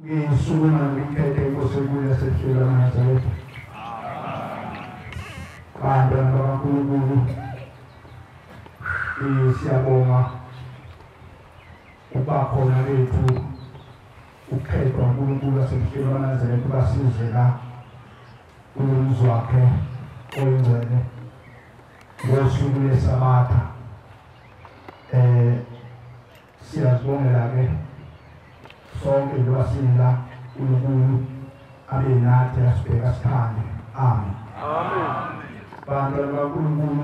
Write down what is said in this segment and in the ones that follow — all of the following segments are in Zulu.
Ngisukuma ngikhethe inkosi enkulu yasehlelo kaNazaretha. Bantwana bakaNkulunkulu, siyabonga ukuba khona lethu ukukhethwa uNkulunkulu wasehlelo kaNazaretha basize la umuzi wakhe oyingcwele ngosuku lweSabatha. Siyazibongela-ke sonke njengoba sila uNkulunkulu abe nathi asibheka sithande. Amen. Amen. Bantwana bakaNkulunkulu,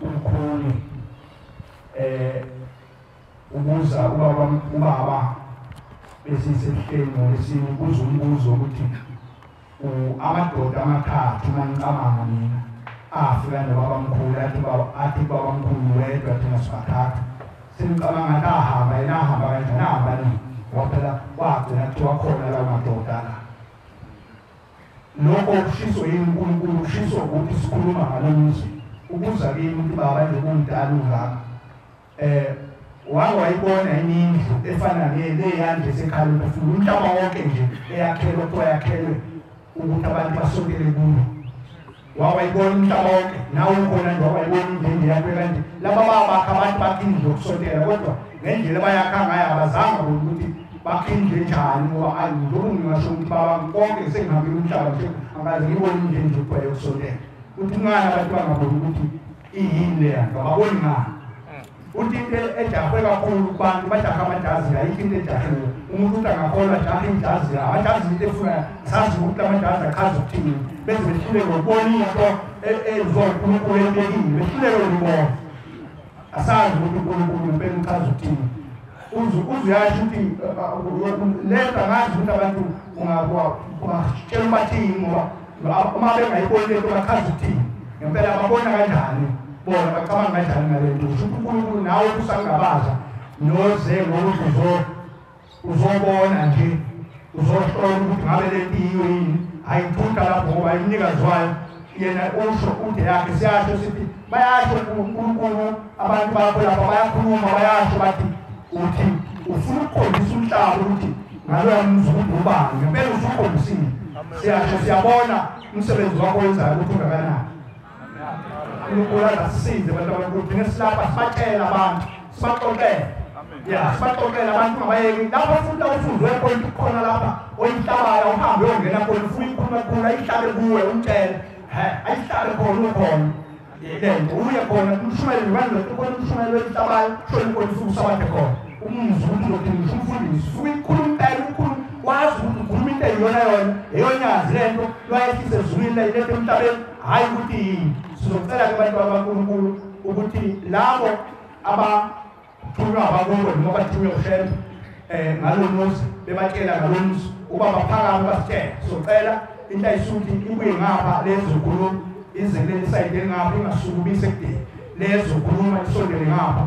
umkhulu ubuza ubaba besisehlelo lesibuza umbuzo ukuthi amadoda amathathu manicabanga mina afika nobaba mkhulu athi baba mkhulu wedwa thina sibathathu simcabanga kahamba yena ahamba kanjani ahamba nini waphela wagcina kuthiwa khona lawo madoda la. Lokho kushiso yini uNkulunkulu kushiso ukuthi sikhuluma ngalo muzi ukuza kimi ukuthi baba njengomdala ungaka wayibona indlu efana neyandle esekhaya phezulu umhlaba wonke nje eyakhelwe kuthiwa yakhelwe ukuthi abantu basondele kuyo. Wawayibona umhlaba wonke nawe ukhona nje wawayibona indlu yakhe kanje laba babakha abantu bakhindle ukusondela kodwa ngendlela bayakha ngayo abazange ukuthi bakhindle njani ngoba njengoba ngingasho ukuthi baba konke sengihambile umhlaba nje angaze ngibone indlu kuthiwa yokusondela ukuthi ngani abantu bangaboni ukuthi iyini leya ngababoni ngani uthi into ejahwe kakhulu kubantu bajaha amajazi ayikho into ejahiwe umuntu uthi angakholwa jaha ijazi amajazi into efuna sazi ukuthi amajazi achaza ukuthini bese behluleke ukubona into ezonkulunkulu ebekile behluleke ukubona asazi ukuthi uNkulunkulu impela uchaza ukuthini uzuyasho ukuthi lento angazi ukuthi abantu ungatshela ubathini ngoba uma bengayiboni lento bachaza ukuthini ngempela babona kanjani bona bacabanga kanjani ngalento ukuthi uNkulunkulu nawe kusangabaza noze ngokuthi uzobona nje uzohlola ukuthi ngabe lento iyo yini ayithutha lapho ngoba imnikazi wayo yena usho ude yakhe siyasho sithi bayasho uNkulunkulu abantu bakho lapha bayakhuluma bayasho bathi uthi ufuna ukukhombisa umhlaba ukuthi ngaloya mzi ukuthi ubani ngempela usukhombisile siyasho siyabona umsebenzi wakho wenzayo ukuthi ungakanani. uNkulunkulu asisize abantu abankulunkulu ngesilapha sibatshela abantu sibaxoxele sibaxoxele abantu mabayeki lapha futhi awufundwe khona khona lapha oyihlabala uhambe uyongena khona ufuna ikhulumakhulu ayihlabe kuwe umtshele ayihlabe khona ukhona lento uye khona umshumayeli wandlo khona umshumayeli wehlabala shona khona ufuna usabathe khona umuzwa ukuthi lokhu umfundisi ufuna ikhuluma impela ukhulu wazi ukuthi ukhuluma into eyiyona eyonyazi lento lwayehlise ezulwini lento emhlabeni hayi ukuthi yini. Sizocela ke abantu baNkulunkulu ukuthi labo abathunywa abakuwe noma bathunywe uhlelo ngalo muzi bebatshela ngalo muzi uba baphakame basitshela. Sizocela into ayisuthi ibuye ngapha lezo khuluma izelele isayide ngapha ingasukubise kudeni lezo khuluma isondele ngapha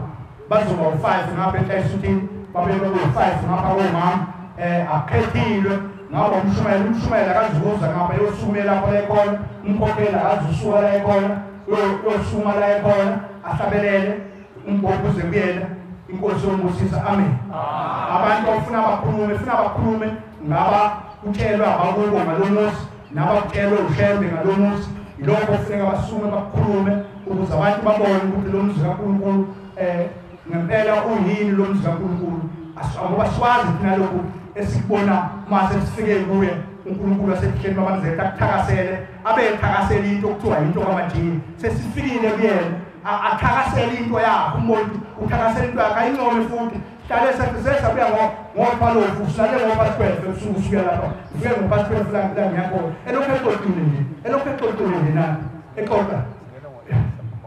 bazoba u5 ngapha ayisuthi babebe u5 ngapha komama akhethilwe ngaba umshumayeli akazibuza ngapha yosumela lapho la ekhona umkhokhela akazusuka la ekhona yosuma la ekhona ahlabelele umbophuze kuyena inkosi yombusisa. Amen. Abantu bafuna bakhulume ngaba utshelwa abakubo ngalomuzi nabakutshelwe uhlembe ngalomuzi ilokho kufuneka basume bakhulume ukuze abantu babone ukuthi lo muzi kaNkulunkulu ngempela uyini lo muzi kaNkulunkulu ngoba siwazi thina lokhu esikubona mase sifike kuye uNkulunkulu wasehlelo babanzela akuthakasele abethakasela into okuthiwa into kwamajini sesifikile kuyena athakasela into yakhe umuntu uthakasela into yakhe ayingome futhi hlale sesabuya ngophalofu silale ngophasiphefu usuke lapha ufike ngophasiphefu la ngiyakho elokho exoxile nje na exoxa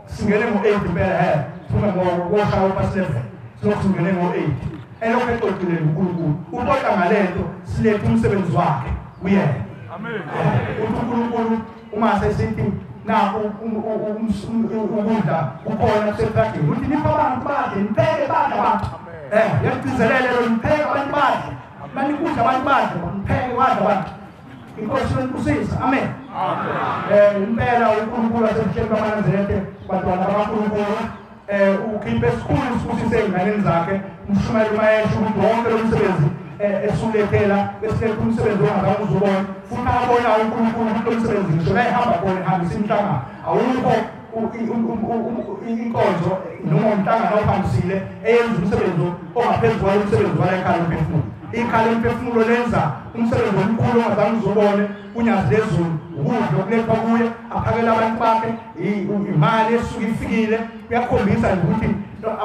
singene ngo8 impela sifuna ngokusha uphasiphefu singene ngo8 elokho exoxile uNkulunkulu ubona ngalento silethe umsebenzi wakhe uyena. Amen. uNkulunkulu uma sesithi nakho ukudla ukhona kusephathini uthi nipha abantu badle nipheke badle abantu yagcizelele lo nipheke abantu badle banikudla abantu badle nipheke badle abantu inkosi yonkusisa. Amen. Impela uNkulunkulu wasehlelo kaNazaretha bantwana bakaNkulunkulu ukhiphe esikhulu isibusise ey'nganeni zakhe umshumayeli mayesho ukuthi wonke lo msebenzi esulethela bese umsebenzi ongazange uzubona futhi abona uNkulunkulu umsebenzi ngisho la ehamba khona ehambisa imhlangano awukho inkonzo noma umhlangano ohambisile eyenza umsebenzi ongaphezulu kwalomsebenzi wala ekhaya umphefumulo ikhaya umphefumulo lenza umsebenzi omkhulu ongazange uzubone kunyazi lezulu ukudla okulethwa kuye aphakela abantu bakhe imali esuke ifikile kuyakhombisa ukuthi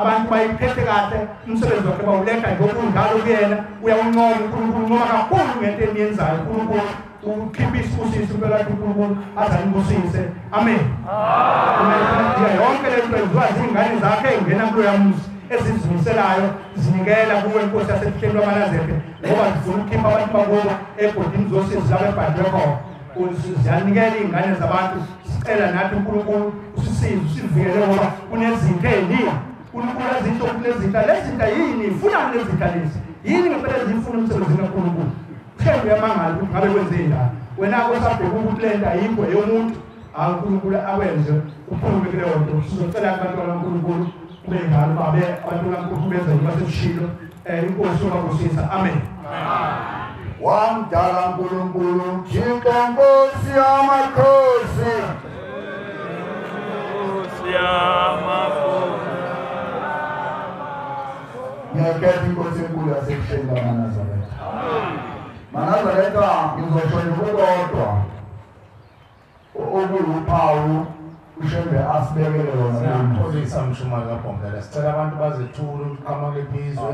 abantu bayiphethe kahle umsebenzi wakhe bawuletha ngokunjalo kuyena uyawuncoma uNkulunkulu noma kakhulu ngento eniyenzayo uNkulunkulu ukhipha isibusiso impela uNkulunkulu azanibusise amen amen yonke le nto yenziwa izingane zakhe engena kulo yamuzi ezizimiselayo zinikela kuwe inkosi yasebuhleni lwamanazephe ngoba zifuna ukukhipha abantu bakubo egodini zosizi labo ebhadwe khona ziyanikela iy'ngane zabantu sicela nathi uNkulunkulu usisize usivikele ngoba kunezinto ey'ningi uNkulunkulu azinto kulezinto lezinto yini ifuna lezinto lezi yini ngempela zifuna emsebenzini kaNkulunkulu thembu yamangala ukuthi ngabe kwenzeni wena kosabheka ukuthi le nto ayikho eyomuntu uNkulunkulu akwenze uphume kuleyo nto sizocela abantwana kaNkulunkulu kube njalo babe abantwana kaNkulunkulu benze baseshilo inkosi yobabusisa amen wamdala uNkulunkulu Thixo Nkosi yamakhosi ngiyakhetha inkosi enkulu yasebuhleni lwaManazaretha Manazaretha ngizosho nje kukodwa okuyuphawu ushembe asibekele yona ngipholisa umshumayeli kaBhongela sicela abantu bazethule uqhamuke phizwe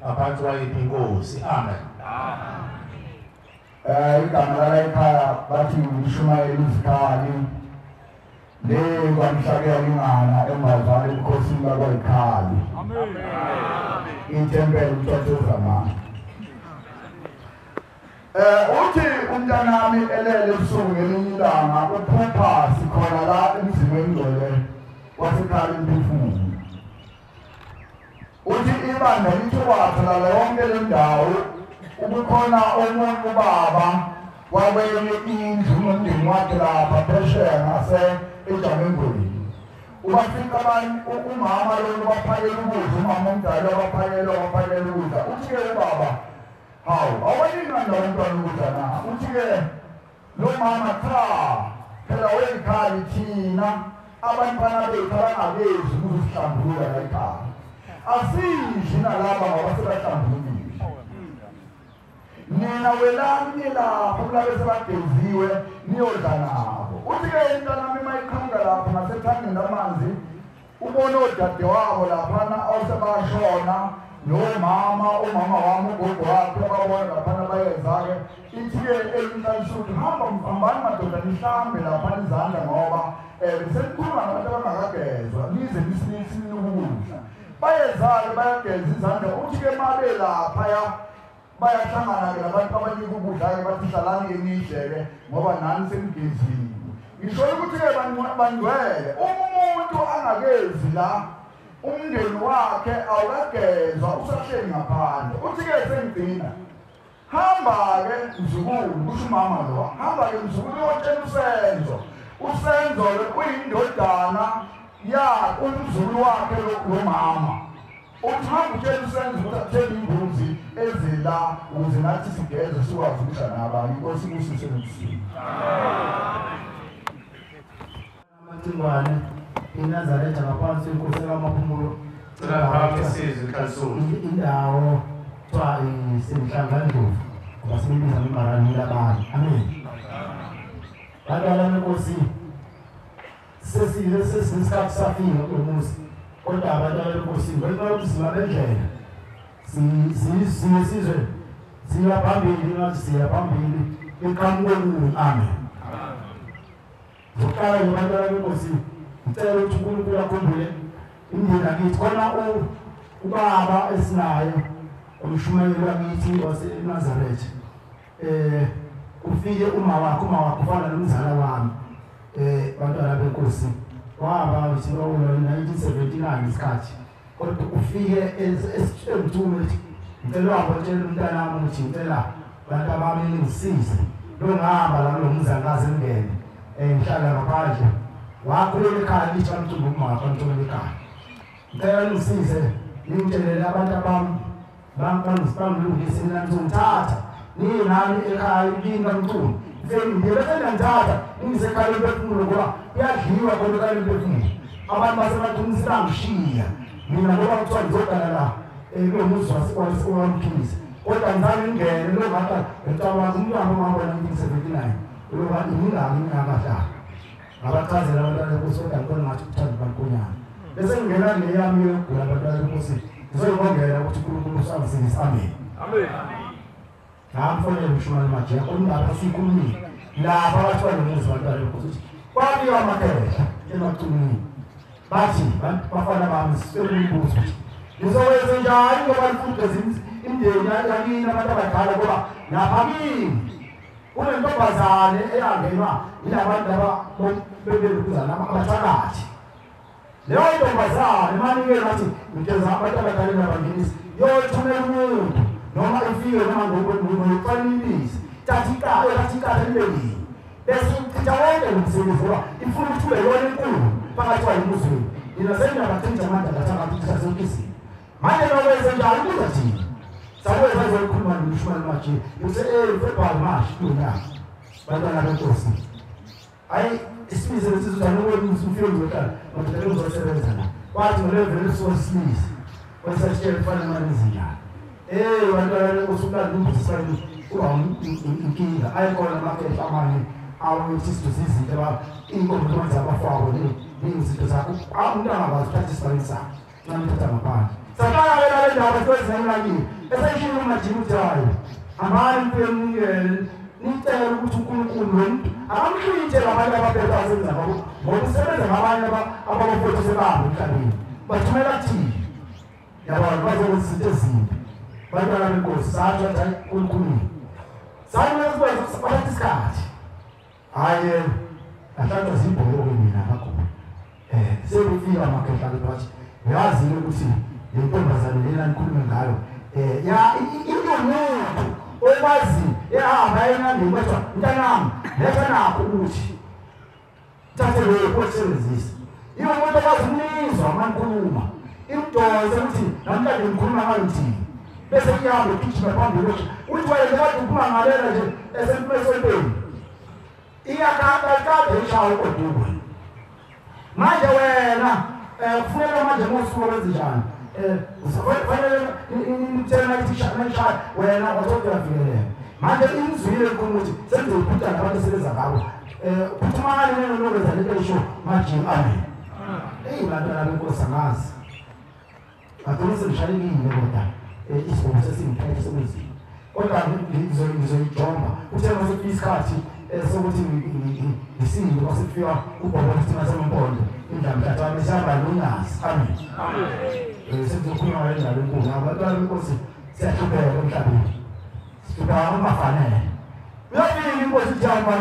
aphansi kwayiphi inkosi amen igama lala ekhaya bathi umshumayeli uzikhali le kwamhlakela ingana embazali ebukhosini bakwayikhali itempele uThothozamani uthi umntanami elele ebusuku ngelinye ilanga uphupha sikhona la emzimweni ngcwele wasekhaya emphefumulo uthi ibandla lithi watholala yonke le ndawo ukukhona omunye ubaba wawenye indlu nomndeni wakhe lapha phesheya ngase eJamengweni ubafika abantu umama lo baphakela ukudla umama omdala baphakela ukudla uthi-ke ubaba hawu awayingani la umntwana ukudla na uthi-ke lo mama cha phela weyikhali thina abantwana bethu abangabezi ukuzihlambulula la ekhaya asiji nalaba ngabasebahlambulukile nina welani lapho kulabe sebageziwe niyodla nabo uthi-ke intanami mayiqhamuka lapho ngasethangeni amanzi ubone odade wabo laphana awusebashona nomama umama wami ugogo wakhe ababona laphana bayeza-ke ithi-ke elintalisuthi hambani madoda nihlambe laphana izandla ngoba beselikhuluma nabantu abangakagezwa nize nisinike ukudla bayeza-ke bayageza izandla uthi-ke mabe laphaya bayahlangana-ke labantu abanika ukudla-ke bathi hlalani-ke nidle-ke ngoba nani senigeziwe ngisho ukuthi-ke bangcwele umuntu angakezi la umndeni wakhe awukagezwa usahleli ngaphandle uthi-ke sengigcina hamba-ke mzukulu kusho umama lo hamba-ke mzukulu uyotshela usenzo-ke uyindodana umzukulu wakhe lo mama uthi hamba utshela usenzo ukuthi athele imbuzi ezela ukuze nathi sigeze sikwazi ukudla nabanye inkosi kusise emzini Amacingwane iNazaretha ngaphansi kwenkosi kaMaphumulo indawo kuthiwa isemhlangandlovu ngoba sibiza ngemarani labanye amen bantwana benkosi sesinesikhathi safika kulo muzi kodwa abantwana benkosi ngenxa yokuthi singabendlela sizwe siya phambili ngathi siya phambili eqhamukweni amen Zokala ngibantwana benkosi ngicela ukuthi uNkulunkulu akhumbule indlela kithi khona ubaba esinayo umshumayeli wakithi waseNazaretha ufike uma wakho ufana nomzala wami bantwana benkosi waba ngo-1979 isikhathi kodwa ufike emthume ethi ngicela wabotshela umntanami ukuthi ngicela bantu abami ningisize lo ngihamba la kulo muzi angikaze ngingene ngihlala ngaphandle wakhulela ekhaya lithi amthumbe umama amthumele ekhaya ngicela ningisize ningitshelele abantu abami bangilungise mina ngizomthatha nami ekhaya inkinga mkhulu ngiyebethenda ngithatha ngisekhaya emphefumulo ngoba kuyadliwa khona ekhaya emphefumulo abantu basebathunisi bangishiya mina ngoba kuthiwa ngizogana la kulo muzi wamphilisa kodwa ngizame ingene lokho ngicabanga umntwana omama wa-1979 ukuba ingingaki ingakadlala ngabachazela abantwana benkosini khona ngathi kuthanda bankonyana bese ngingena leyami yokugula abantwana benkosini ngizoyibongela ukuthi uNkulunkulu usangisize amen amen ngapfonela uMshumane Majiya umntwana sikhulumile lapha bathiwa nomuzi abantwana benkosini kwabiwa amakhehla emacumini bathi bafana bami sisekumbuzo ngizowenza njani ngoba lifuduza imindeni yakini abantu abadala ngoba lapha kimi kunentombazane eyangenwa yilabantu bebelukuzana abathakathi leyo ntombazane manike nathi ngithenza abantu abadala nabangenisi yothumela umuntu noma ifike noma ngokufanelisa tathikala libelini bese uchitha wonke umsebenzi ngoba ifuna ukuthi ube yona enkulu phakathi kwayimuzweni inasenza bathenja amandla kathakathi kusasenkisini manje nokwenza njalo kuza thina sabuye sazokhuluma noMshumane Majiya yose February March kunyaka bantwana benkosi ayi isimiso lesizwana ukwenza ufike ngokhala ngoba uzosebenza la kwathi ngolevele sosilisa kwesatshela kufana namanzinjana bantwana benkosi ulandumbuzisayo kuba inkinga ayikhona amakhehla amanye awuthi izinto inkonzo kwenza abafako izinto zakho umntwana akwazi ukuthatha isibani sakho ngamthatha ngaphandle sakala wena le ndaba sezenakile esayishilo uMajiya uthayo amani mpemngele nicela ukuthi uNkulunkulu wenu akamhlwithe labantu ababheka asenza ngabo ngokusebenza ngabanye ababafotho sebabo emhlabeni bathumela kuthini yabona bazokuthi izinto ezimbi bantwana benkosi sathi hayi uNkulunkulu sayina sikwazi ukuthatha isikhathi hayi ahlala zibholo mina ngakho sekufika amakhehla bathi yazi ukuthi lentombazane lena nikhulume ngayo into umuntu okwazi ehamba enandini kwethu mntanami letha nakho ukuthi thathe lo kwesebenzisa iyo umuntu okwazi ukunizwa mankhuluma imdonse ukuthi namhlanje ngikhuluma ngathi bese kuyahamba igijima phambili uthi wena kade ukhuluma ngalela nje esemesempeni iyakade ishawo kodwa manje wena kufuneka manje ngosuku wenzenjani ufanele imthena nishaya wena wazokuyafikelele manje imizwile ukuthi senze uphutha nabantu sebenza ngabo uphumane nenonobenza lento esho Majiya amen bantwana benkosi angazi bathonise ngishayekile kodwa isibongo sesingiphethe sokwenzini kodwa ngizoyijomba uthe masefika isikhathi sokuthi ngisinde kwasefika ubhoko isithina sempondo indaba mntatami sihamba nonyazi amen sekuzokhuluma ngendaba enkulu abantwana benkosi siyahlupheka emhlabeni sihlupheka kungafanele uyafika inkosi ijamba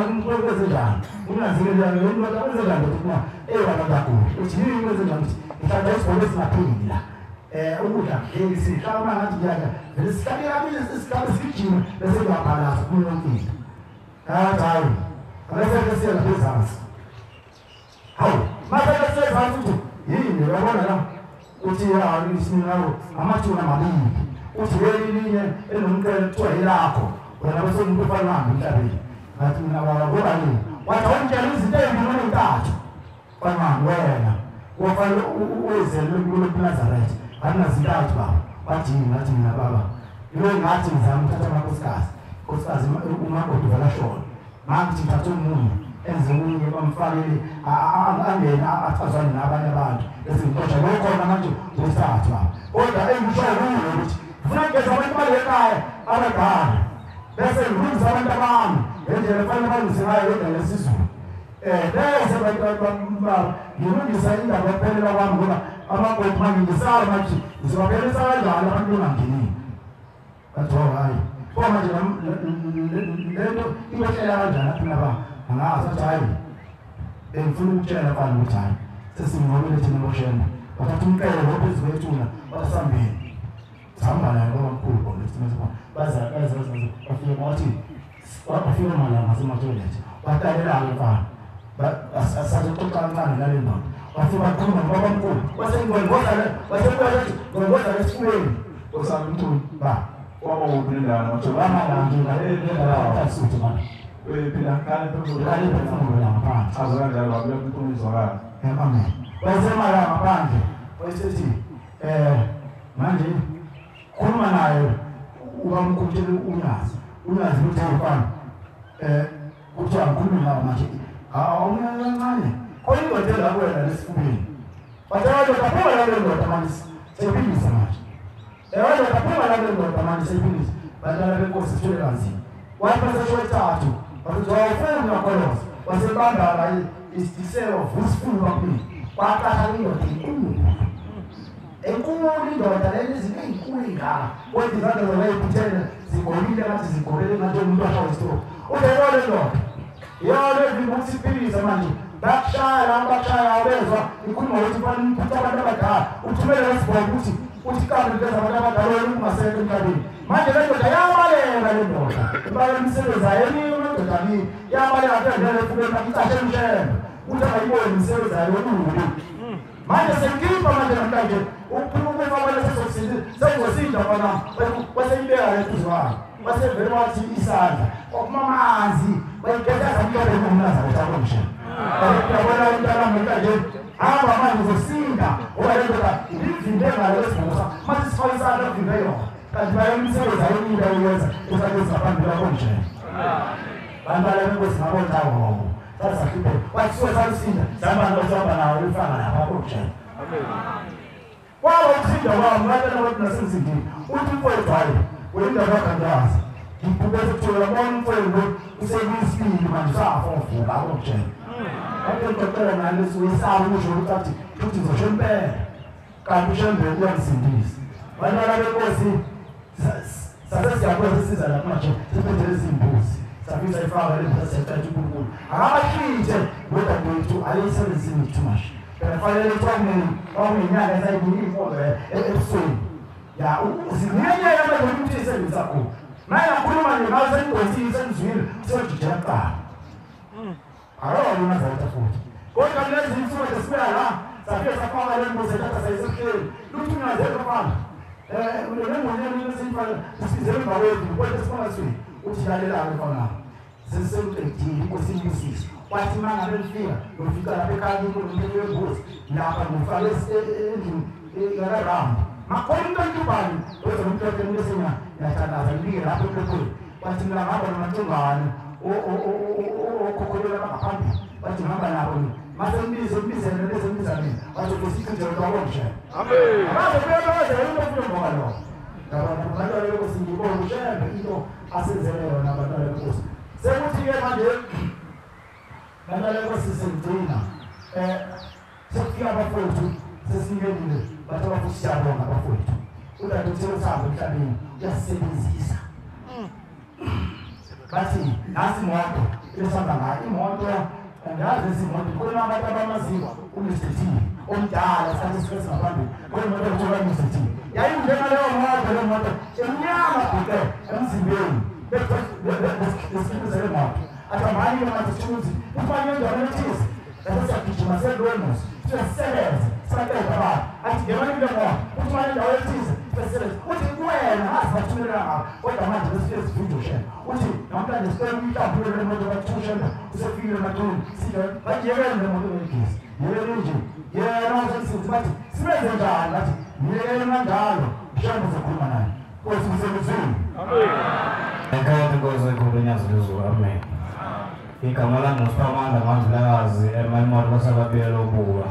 kwenzenjani ungazikelelani lo muntu akwenzenjani ukuthi na bantu uthi yini kwenzenjani ukuthi ngihlala isibhoko esingapheli la ukudla sihlala ngathi ngiyaka vele sihlale kabili isikhathi sigijima bese kuyaphalaza kuyo yonke into hayi abese siyela phezansi hawu mase siyezansi ukuthi yini uyabona la uthi isinalo amathuna amabili uthi lelinye enomkele kuthiwa yilakho wena bese umuntu ufana nami emhlabeni ngathi mina ngoba yini wathi awungitshela izinto ezimbili nontathu fana wena kufanele uwezele kulo Nazareth anazintathu baba bathi ngathi mina baba yilo ngathi ngizama ukuthatha amakhosikazi umakoti valashona ngathi ngithatha umuntu enze umunye bamfakele angena athazane nabanye abantu ezingixoxa lokho manje usathu baba kodwa engishoyo ukuthi ufuna ukugeza abantu balekhaya abadala bese ngilungisa abantu abami ngendlela efanele bangisingayo ngendlela yesizulu bese baba ngilungisa indaba ephelela kwami ngoba amakhoti manje ngisala manje ngizobaphelisa kanjani abantu bengangeni bathi hayi ngoba manje lento ibehlela kanjani apha naba angazi ukuthi hayi ngifuna ukutshela abantu ukuthi hayi sesingobele thina boshena bathatha umqele ngophezu kwethuna basambeni sihamba naye ngoba mkhulu ngomsebenzi baza bafike ngathi bafike malanga ngasematoilet batalela abafana asazoxoxa kancane nale ndoda bafike bakhuluma ngoba mkhulu wasengibongoza esifubeni Osama Mtuli ba waba ubulindana wathi wamala ngina suthi manje phela kale kale phefumulo ngaphandle chaza kanjalo wabuya kunkulumo izwakala amen wayesema la ngaphandle wayesethi manje khuluma naye ubamkhutshele unyazi ukuthi mfana kuthi angikhulumi nawe manje awuncane oyindoda la kuwena lesifubeni bathatha kaphuma la ndoda manje sephilisa manje ewe kaphuma la ndoda manje sephilisa badala benkosi sithole kanzima wayephatha shwethathu bathi wawufuna ukoloza wasebamba la isiselo vusifuba kimi kwaqasha indoda enkulu indoda lezi zinezinkulu ingaka kodwa izandla zobayiphuthele zigolile ngathi zigolele ngathi umuntu ashayisito uyayibona ndoda yona evimuthi iphilisa manje bakshaya abezwa ikhuluma ukuthi fanele umputha abantu abadala uthumele lesibhobo uthi kambe leza abantu abadala wena ungasekho emhlabeni manje le ndoda yabalela le ndoda ibala imisebenzi ayo eminye ndoda leyo yabalela phezulu efubeni icashe emshembe uthi angayiboni imisebenzi ayo ububi manje sengikhipha manje namhlanje ukuphuma kwabale sesosini sengosinda mfana waseyibeka letuzwana wasevele wathi isandla okumamanzi bayigeza zamhlophe ngomnaza uTakomsha yabona umntana manje hamba manje uzosinda owayenza izinto engalesibusa manje sifaka isandla kuvimbe yona kanti bayomsebenzi ayonyida uyenza usakwenza phambili lakho nje bantwana benkosi ngabona wona sasa kipe wathiwe salisinda sihamba nohamba nawo ufaka lapha konje waba usinda wami ngabona ukuthi nasemzindini uthi mfowethu hayi wena bakandazi ngibukeza ukuthola bonke mfowethu usebisibili manje safofuka konje ake ngicela ngalesi wesaba usho ukuthi futhi ngizosho impela kanti ushembe uyangizindisa bantwana benkosi sase siyakwazi siza lapha manje siphethe izimbuzi safisa ifaka le sesithatha uNkulunkulu akabashinthe ngoba bethu ayisebenzini too much kufanele kwaminyaka esayibini imfundo ebusweni ya uzinyenye yamanje ukuthi isebenza khona naye akhuluma nje ngaze ingosini senzwile sojijela kuqala awona zaitha futhi kodwa lezi insuku sesibuya la safika safaka le mbuzi thatha sayisehleli luthi ngaze kufana ulemonyeni lesimfana sisizele ngawethu kodwa sifuna swi uthi lalela mfana sesewuqedile inkosi wathi mangabe lifika lofika lapha ekhaya umuntu wembuzi lapha ngifake endlini yaRama makhona into entubani kodwa umuntu wembuzi yathandaza libike lapha ekhaya wathi mina ngaba nomantungane okukholela ngaphambili wathi ngihamba nabo mase mbize nezembizane wathi kusikhindele kwakonje amen abaze kuyabaza into ngoma lo ngaba ngalo lokho singibona ushembe into asenzele yona abantwana benkosi sekuthi-ke manje bantwana benkosi sengigcina sekufika abafowethu sesingenile bathi abafowethu siyabonga abafowethu udade uthele uthando emhlabeni uyasisebenzisa bathi nasi imoto esihamba ngayo imoto angazi izimoto khona abantu abamaziwa uMr T omdala sakhe sikhathi ngaphambili khona umuntu othola uMr T yayingena leyo moto emnyama bhuke emzimbeni besikuzele moto atamani manje sithi ufanye njalo lethize sasiyagijima selwemos sisebenza sakhetha abantu athi ngemali le moto ufanye njalo lethize sisebenza uthi kuwena asibathumela ngapha kodwa manje besifike sividiyo share uthi namhlanje sicela umhlawumbe le moto bathusha usefikile ematoni sithi bajiyekele le moto yegesi yekele nje yena usesithi bathi sibenze njani bathi yekele kanjalo mhlawumbe uzokhuluma naye Kosi msebenzini amen Enkathi Nkosi ekhulunyazwe lezulu amen igama lami nguSiphamanda Mandlakazi eMaimoto kwaSababiyela obuka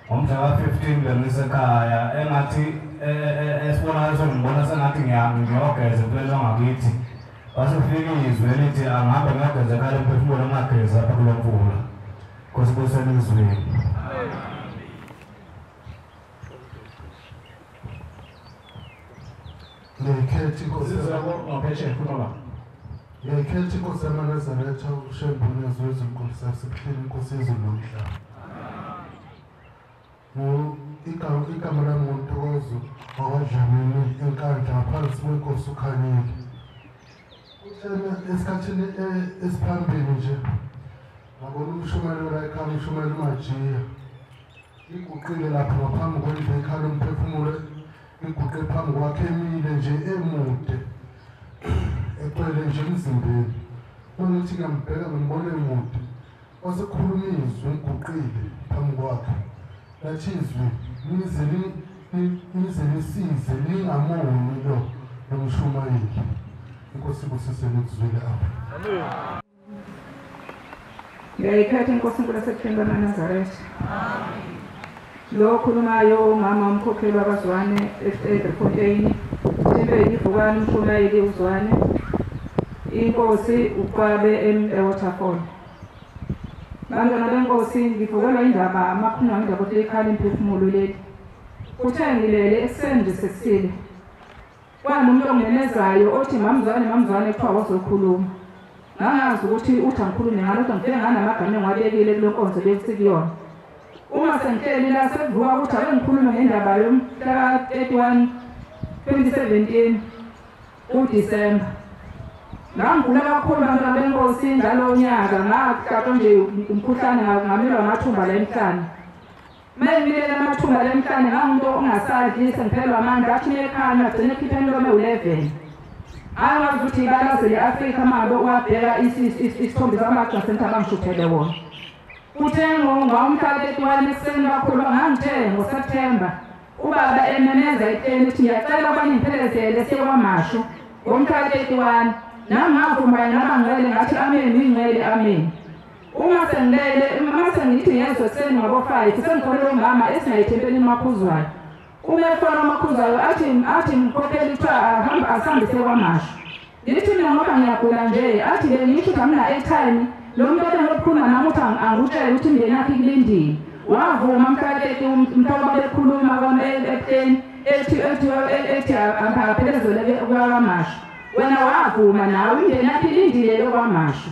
ngomhla ka-15 bengisekhaya engathi esibonakaliso ngibona sengathi ngiyogeza empilweni wangakithi wasefika izwi elithi angihambe ngiyogeza ekhaya emphefumulo ngingagezi apha kule mvula Nkosi buseni izwini ngekhethi Nkosi Sizako ngaphesheya khuluma ngekhethi Nkosi yamaNazaretha ushembune ezinkulu sasebuhleni Nkosi yezulu nomhlaba igama lami nguNtokozo wakwaDlamini enkandla ngaphansi kwenkosi uKhanyile esikhathini esiphambili nje ngabona umshumayeli la ekhaya umshumayeli uMajiya iguqile lapha ngaphambi kwendlu ekhaya umphefumulo ngiguqe phambi kwakhe emile nje emude egcwele nje emzimbeni. Uma ngithi ngiyambheka ngimbona emude wasekhuluma izwi ngiguqile phambi kwakhe lathi izwi nize nisize ningamoni lo nomshumayeli. Inkosi kusise nikuzwile apha. Amen. Ngiyayikhetha inkosi enkulu yasePhini kaNazaretha. Amen. Lo khulumayo umama umkhokheli wakwaZwane eFontein, Thembeni Vukani umshumayeli uZwane, inkosi uQwabe eWaterfall. Bantwana benkosi ngivukelwa indaba amakhulu angidaba ukuthi ikhala imphefumulo leli. Kuthe ngilele ekuseni nje sekusile. Kwanumuntu ongenezayo othi mamzwane kuthiwa wazokhuluma. Ngangazi ukuthi uthi angikhulume ngalo kodwa ngifike nganamagama engiwabekile kule nkonzo bekusiyona. Uma sengihleli la sekuvuka ukuthi ake ngikhulume ngendaba yomhla ka-31 2017 uDisemba. Ngangigula kakhulu bantwana benkosi ngalo nyaka ngaqhaqa nje umkhuhlane ngamelwa amathumba la emhlane. Mayengilele amathumba la emhlane ngangumuntu ongasadli sengiphelwa amandla athi ekhaya ngagcine ekhipha inkomo ewu-11. Angazi ukuthi ibalazwe le-Afrika mabe uwabheka isithombe samagxa senta abangishuphele wona. Kuthe ngomhla ka-31 ekuseni kakhulu ngangithe ngoSepthemba ubaba ememeza eteni ukuthi ngiyacela ukubana ngiphelezele siye kwaMashu ngomhla ka-31. Nami ngavuma nabangcwele ngathi amen ingcwele amen. Uma sengithi ngezwe ekuseni ngabo-5 sengikholelwa umama esingayithempeli uMakhuzwayo. Umefana uMakhuzwayo athi mkhokheli kuthiwa asihambise kwaMashu. Ngithi mina ngoba ngiyagula nje athi bengisho ukuthi angina-airtime lo muntu ebengikukhuluma nami ukuthi angutshele ukuthi imndeni yakhe ikulindile. Wavuma mhla-30 mhlobo bekhuluma kwami ebuhleni ethi aphelezelele kwaMashu. Wena wavuma nawe imndeni yakhe ilindile lokwaMashu.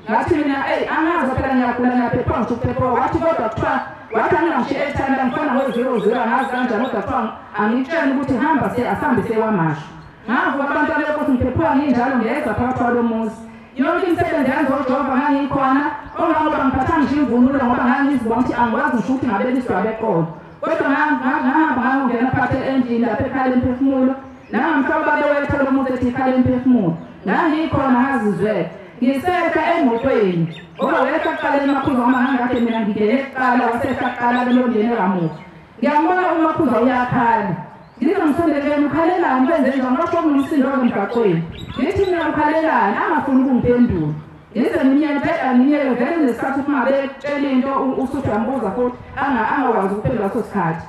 Ngathi mina angazi phela ngiyagula ngiyaphephwa ngikuphepho wathi kodwa kuthiwa wathi angingashiya airtime ngifana ngo-00 angazi kanjani kodwa kuthiwa angitshela ukuthi hamba asihambise kwaMashu. Ngavuka abantwana benkosi ngiphephwa nginjalo ngiyeza phakathi kwalo muzi. Yonke imisebenzi yangizojova ngangikhona ongangoba ngiphathanga nje imvunulo ngoba ngangizibona ukuthi angikwazi ngisho ukuthi ngabele iswa beqolo. Kodwa ngahamba ngangena phakathi endlini lapha ekhaya lemphefumulo nangamhlobo babewetha lo muntu ethi ikhala lemphefumulo. Ngangikhona ngazizwela ngiseka emotweni ngoba wetha kuqala eMakhuza uma ngangakade mina ngigele kuqala wasehla kuqala belondene kamuva. Ngiyambona uMakhuza uyakhala. Ngithi ngisondeleni ukhalelani kwenze njani ngoba kunomsindo emgaqweni. Ngithi mina ukhalelani angafuni ukungiphendula. Ngize nginyele vele nesikhathi ukuthi mabetshela into usuthi uyambuza futhi angakwazi ukuphendula leso sikhathi.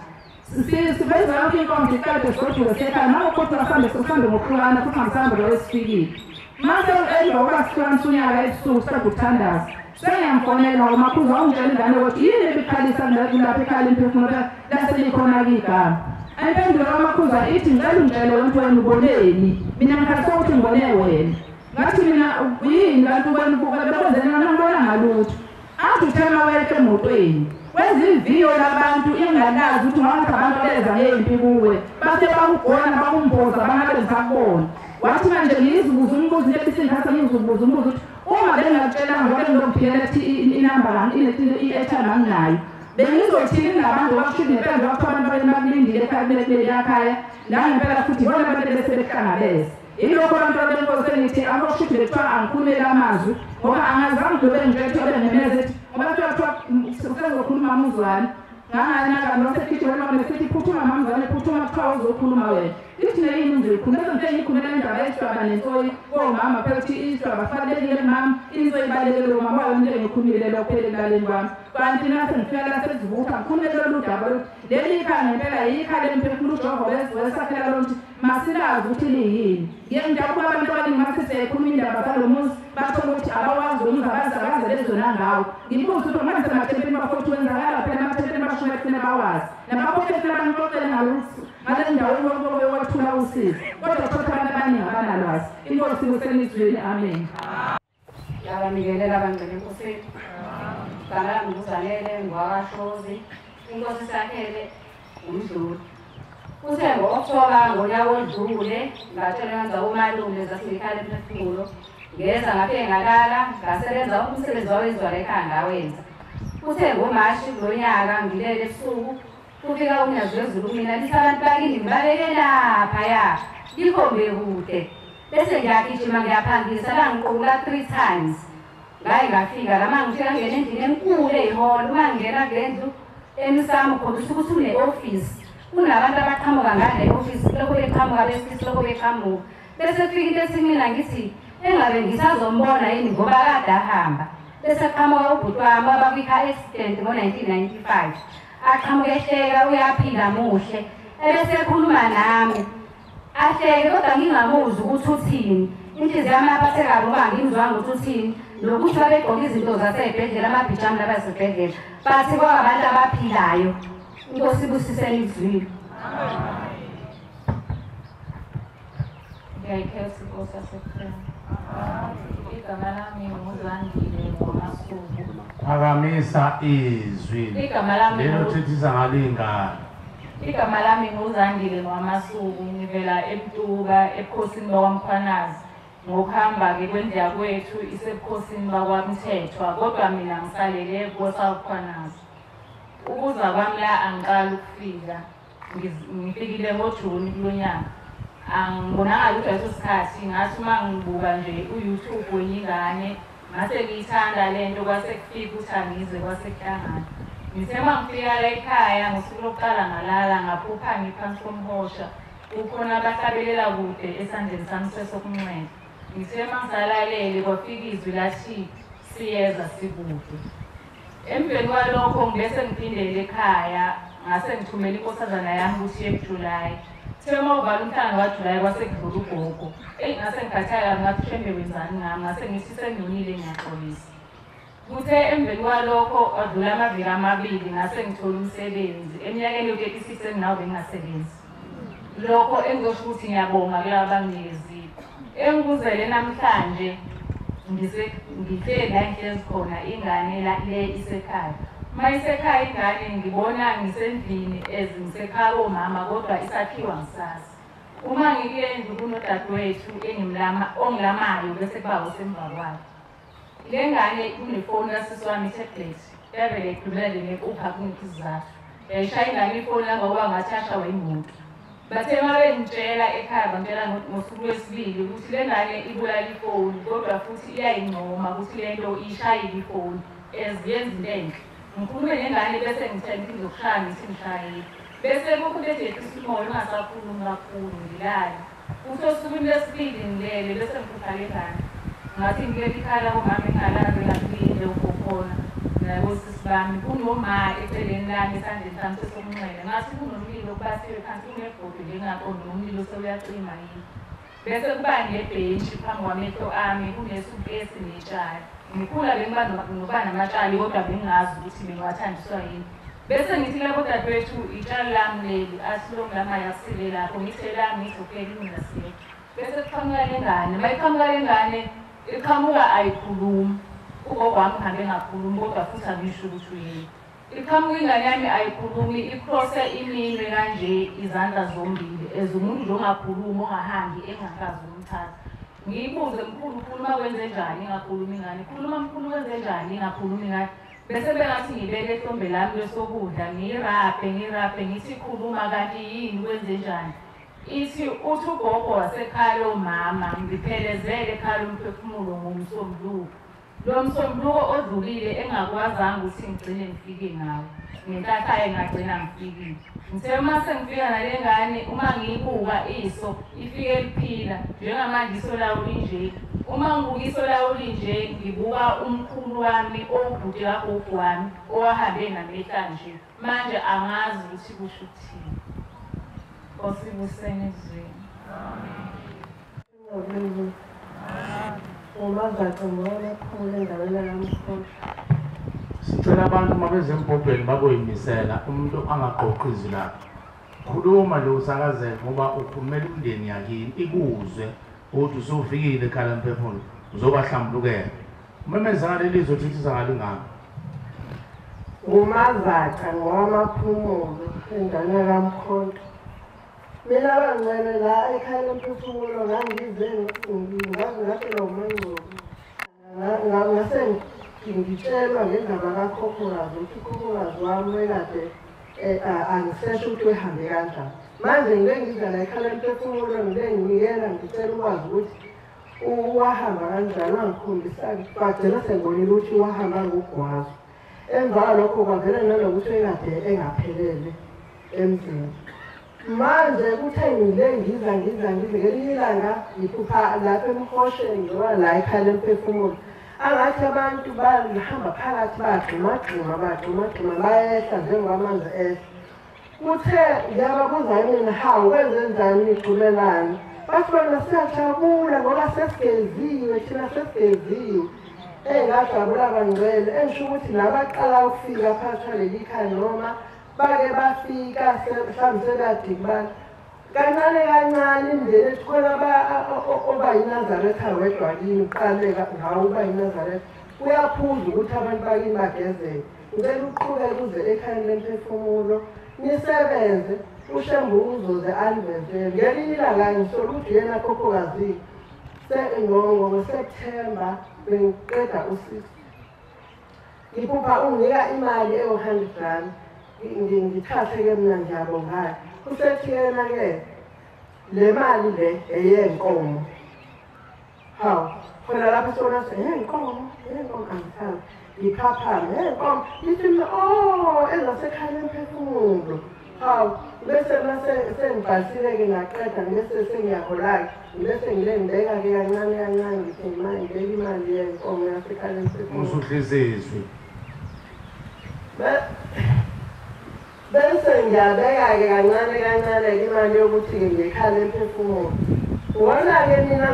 Sibenza yonke inkonzo iqede sigodule sekhaya nangokuthi sihambe ngokuhlukana futhi ngisambe lo esifikile. Mase emva kokuba sihlukanisa unyaka ebusuku siqeda ukuthandaza sengiyamfonela uMakhuza ungitshela ingane ukuthi yini ebikhalisa lapha ekhaya lemphefumulo laselikhona-ke igama. Impendulo kaMakhuza ithi ngicela ungitshele wena wena uboneni mina ngikhalisa ukuthi ngibone wena. Ngathi mina yini kanti bekwenzeni ngibona ngalutho. Athi uthema wehle emotweni wenza iviyo labantu ingalazi ukuthi ngathi abantu beza ngempi kuwe base bakugona bakumboza bangabe ngisakubona. Wathi manje ngizibuza umbuzo into ebisengikhatha ngizibuza umbuzo ukuthi uma bengakutshelanga ngoba ngizokuphilela ethi inamba i-airtime anginayo bengizothini nabantu bakushuthi ngempela wakho abantu bakulindile ekhaya nangempela futhi bona abantu bese behlangabeza. Yilokho abantu benkosi engithi akushuthi bethiwa angikhulumele amazwi ngoba angazange ngibe ngithethe bengemeza ethi ngoba kuthiwa usezokhuluma umuzwane. Ngangana nosekithi wena besithi phuthuma mamzane phuthuma kuthiwa uzokhuluma wena. Ithi neyini ngizoyikhuluma bese ngiyikhulumela indaba yesitwaba nensoyi komama phela ukuthi isitwaba sibalulekile mama insoyi ibalulekile mama wena engikhulumile lokho phela ekulaleni kwami. Kanti nase ngifika la sezivutha ngikhulumele lolu daba lokuthi leli khaya ngempela yikhala lemphefumulo uJehova wesakhela lonke masilazi ukuthi liyini. Ngiyangijabula abantu abaningi masisekhuluma indaba zalo muzi bathola ukuthi abawazi umzabazi akaze bezona ngawo. Ngibuza ukuthi manje semathempeni bafowethu wenzakala phela emathempeni basho bekuthina bawazi nabafowethu abanixoxele ngale ndawo yokwethula usizo kodwa thotha abantu abaningi abanalwazi. Inkosi kusenizweni amen. Yabanikelela abangcwele enkosini igama lami nguZanele ngwakwaShozi inkosi sakhele uMdluli. Kuthe ngo-October ngonyaka odlule ngatshela ngenza umalume zasekhaya lemphefumulo ngeza ngafike ngalala ngasebenza umsebenzi wawenziwa ekhaya ngawenza. Kuthe ngoMashi kulo nyaka ngilele ebusuku kufika unyazwezulu mina lithi abantu bakini ngibabeke laphaya likhombe kude bese ngiyagijima ngiyaphangisa la ngiqula 3 times ngaye ngafika lama ngifika ngene endlini enkulu ehall uma ngena kule ndlu emsamo khombisa ukuthi une-office kunabantu abaqhamuka ngale office lokho beqhamuka besisi lokho beqhamuka bese kufika into esimina ngithi engabe ngisazombona yini ngoba kade ahamba bese qhamuka ubhuti wami abakwi-car accident ngo-1995 aqhamuka ehleka uyaphila muhle ebese ekhuluma nami ahleke kodwa ngingamuzwa ukuthi uthini inhliziyo yami yaphathe kabi ngoba ngimzwanga ukuthi uthini nokuthi babegqoka izinto zasey'bhedlela amabhijami labasebhedlela bathi kwabantu abaphilayo Inkosi ibusiseni izwini. Ngiyayikhetha Inkosi yaseKrema. Igama lami nguzandile ngoMasuku. Phakamisa izwi. Igama lami lenothethisa ngalingana. Igama lami nguzandile ngoMasuku ngivela eMtuka ebukhosini bakwaMkhwanazi. Ngokuhamba-ke kwendlela kwethu isebukhosini bakwaMthethwa kodwa mina ngisalele kwesakhwanazi. Ukuza kwami la angiqala ukufika ngifikile ngoJuni kulo nyaka angibonanga lutho leso sikhathi ngathi uma ngibuka nje uYouTube wenyingane ngase ngiyithanda lento kwase kufika ukuthi angize kwasehlangana ngithe uma ngifika la ekhaya ngosuku lokuqala ngalala ngaphupha ngiphansi komhosha kukhona abahlabelela kude esandleni sami sesokunxele ngithe uma ngisalalele kwafika izwi lathi siyeza sikude. Emveni kwalokho ngibese ngiphindele ekhaya ngase ngithumela inkosazana yami ukuthi eJuly. Thema uvala umhlanga kaJuly kwase kudlula ugogo. Ngase ngikhathala ngathi shembe wenzani ngami ngase ngithi sengiyonile ngiyaxolisa. Kuthe emveni kwalokho adlula amaviki amabili ngase ngithola umsebenzi. Eminyakeni yo-36 enginawo bengingasebenzi. Lokho engizosho ukuthi ngiyabonga kulabo abanginikezile. Engikuzele namhlanje ngihleli la ngihlezi khona ingane le isekhaya. Uma isekhaya ingane ngibona ngisendlini ezingisekhaya omama kodwa isakhiwa ngisazi. Uma ngikule ndlu kunodadewethu ongilamayo bese kuba usemva kwakhe. Le ngane kunefoni kasisi wami i-tablet yavele ikhulumele nekupha kungikho isizathu. Yayishaya ingane ifoni langokuba ngathi yashaywa imoto. Bathe uma bengitshela ekhaya bangitshela ngosuku lwesibili ukuthi le ngane ibulala ifoni kodwa futhi iyayincoma ukuthi le nto ishayile ifoni eziyenza into enhle. Ngikhulume nengane bese ngithanda ngizokushaya ngithi ngishayile. Bese kukho into ejehlisa umoya ungasakhulumi kakhulu ngilala. Futhi osukwini lwesibili ngilele bese ngiphupha le ngane. Ngathi ngilele ikhala komama engalala ngaphinde ukhona. Ngosisi bami kunoma eceleni lami esandleni sami sesokunxele ngathi kunomlilo kubasiwe phansi kunebhodo njengaqondo nomlilo sewuyacima yini bese kuba nebhentshi phambi kwamehlo ami kunesukesi netshali ngikhula bengiba namatshali kodwa bengingazi ukuthi bengiwathandiswa yini bese ngithi labo dadewethu itshali lami leli asilonge lama yasile lapho ngithe lami ngizokela ingasiye bese kuqhamuka le ngane mayiqhamuka le ngane iqhamuka ayikhulumi ugogo wami uhambe ngakhulumi kodwa futhi angisho ukuthi uyini. Iqhamuka ingane yami ayikhulumi icrosse iminwe kanje izandla zombili ezumuntu nje ongakhulumi ongahambi engakazi umthatha. Ngiyibuze mkhulu ukhuluma kwenze njani ingakhulumi ingane khuluma mkhulu kwenze njani ingakhulumi ingane bese bengathi ngibeke ehlombe lami lesokudla ngiraphe ngithi khuluma kanti yini kwenze njani. Ithi uthi ugogo wasekhaya omama ngiphelezele ekhaya umphefumulo ngomsombuluko. Lo msombuluko odlulile engakwazanga ukuthi ngigcine ngifike ngawo. Ngentathaye ngagcina ngifikile. Ngithe uma sengifika nale ngane uma ngiyibuka iso ifike liphila njengamanje iso lawo linje. Uma ngibuka iso lawo linje ngibuka umkhulu wami obhuti kagogo wami owahambe ngamehla nje. Manje angazi ukuthi kusho ukuthini. Osibuseni ezweni. Amen. Sicela abantu mabeze empopeni baboyimisela umuntu angaqoqi izwi lakhe. Khuluma lo usakazeke ngoba ukhulumela umndeni yakini ikuzwe ukuthi usufikile ekhaya emphefumulo uzobahlambulukela. Umemeza ngaleli izwi uthithisa ngalingana. Ngumazaca ngowamaphumulo ingane kaMkhonto. Mina bangcwele la ekhaya lomphefumulo ngangize ngathi lo mangcobo ngase ngitshelwa ngendaba kakhokhokazi ukuthi ukhokhokazi wami ekade angisesho ukuthi uhambe kanjani. Manje ngike ngiza la eKhala Mphefumulo ngike ngiyela ngicela ukwazi ukuthi wahamba kanjani wangikhombisa bagcina sengibonile ukuthi wahamba ngogwazo. Emva lokho kwavela nalokuthi ekade engaphelele emzini. Manje kuthe ngiza ngelinye ilanga ngiphupha lapha eMhosheni ngiwa la eKhala Mphefumulo. Angathi abantu bahamba phakathi bagxuma bayehla njengamanzi ehla. Kuthe ngiyababuza mina hawu kwenzenzani nigxumelani? Bathi bona siyajabula ngoba sesigeziwe thina sesigeziwe. Ngajabula bangcwele engisho ukuthi nabaqala ukufika phakathi kwaleli khaya noma bake bafika mhlawumbe sebadibana kancane imindeni ethi khona oba yiNazaretha wedwa kini uqaleka ngawo uba yiNazaretha uyaphuza ukuthi abantu bakini bagezele. Ngicela uqhubeke uze ekhayeni leMphefumulo nisebenze uShembuzo ze-anniversary ngelinye ilanga ngisola ukuthi yena khokhokazi ngoSeptember bengiqeda u6 ngiphupha unginika imali ewu100 ngithathe-ke mina ngiyabongayo. Usethi yena-ke le mali le eyenkomo. Hawu khona lapho sona yenkomo angithandi ngiphaphame yenkomo ithi ezaseKhala Mphefumulo. Hawu bese sengibhalisile-ke ngaqeda bese sengiyahola-ke bese ngilengibeka-ke kancane ngithi manje ngibeka imali yenkomo yaseKhala Mphefumulo. Usuhlizizwe bese ngiyabeka-ke kancane imali yokuthi-ke ngikhala Mphefumulo. Wona-ke mina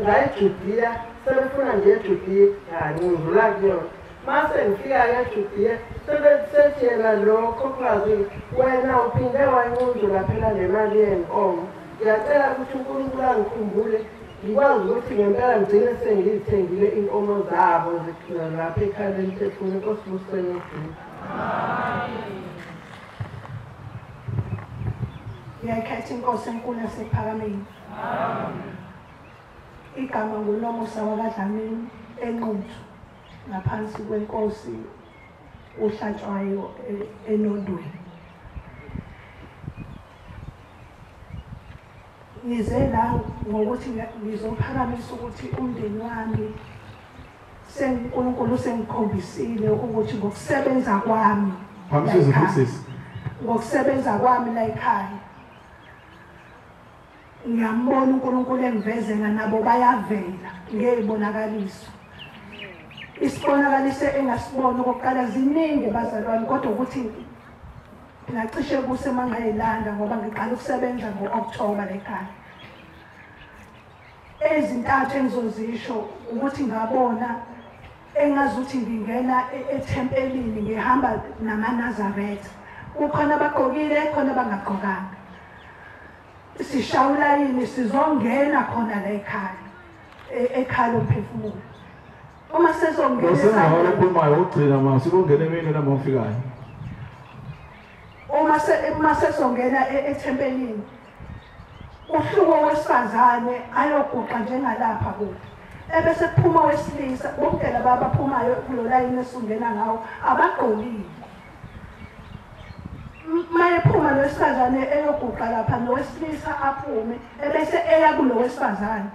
ngayiJudiya sebefuna nje eJudiya ngidlula kuyona. Mase ngifika-ke eJudiya sebethi yena lo khokhokazi wena uphinde wayinqunzula phela le mali yenkomo. Ngiyacela ukuthi uNkulunkulu angikhumbule ngikwazi ukuthi ngempela ngigcine sengizithengile inkomo zabo lapha eKhala Mphefumulo. Inkosi buseni udumo. Ngiyayikhetha inkosi enkulu yasePhakameni. Igama nguNomusa wakwaDlamini eNquthu ngaphansi kwenkosi uHlatshwayo eNondweni. Ngize la ngokuthi ngizophakamisa ukuthi umndeni wami uNkulunkulu sengikhombisile ukuthi ngokusebenza kwami la ekhaya ngiyambona uNkulunkulu engivezela nabo bayavela ngeyibonakaliso. Isibonakaliso engasibona okokuqala ziningi bazalwane kodwa ukuthi ngacishe kuse mangayilanda ngoba ngiqala ukusebenza ngo-October lekhaya. Ezintathu engizozisho ukuthi ngabona engazuthi ngingena ethempelini ngihamba namaNazaretha. Kukhona abagqokile khona abangagqokanga. Sishawula yini sizongena khona la eKhala Mphefumulo. Uma sezongena Ngosengawala ukhulumayo ugcina manje sikungena emini lapho ufikayo. Uma sezongena ethempelini uhluko wesifazane ayoguqa njengalapha kuthi. Ebese kuphuma wesilisa bonke laba abaphumayo kulo layini esungena ngawo abagqokile. Maye phuma lo wesifazane eyoguqa lapha nowesilisa aphume ebese eya kulo wesifazane.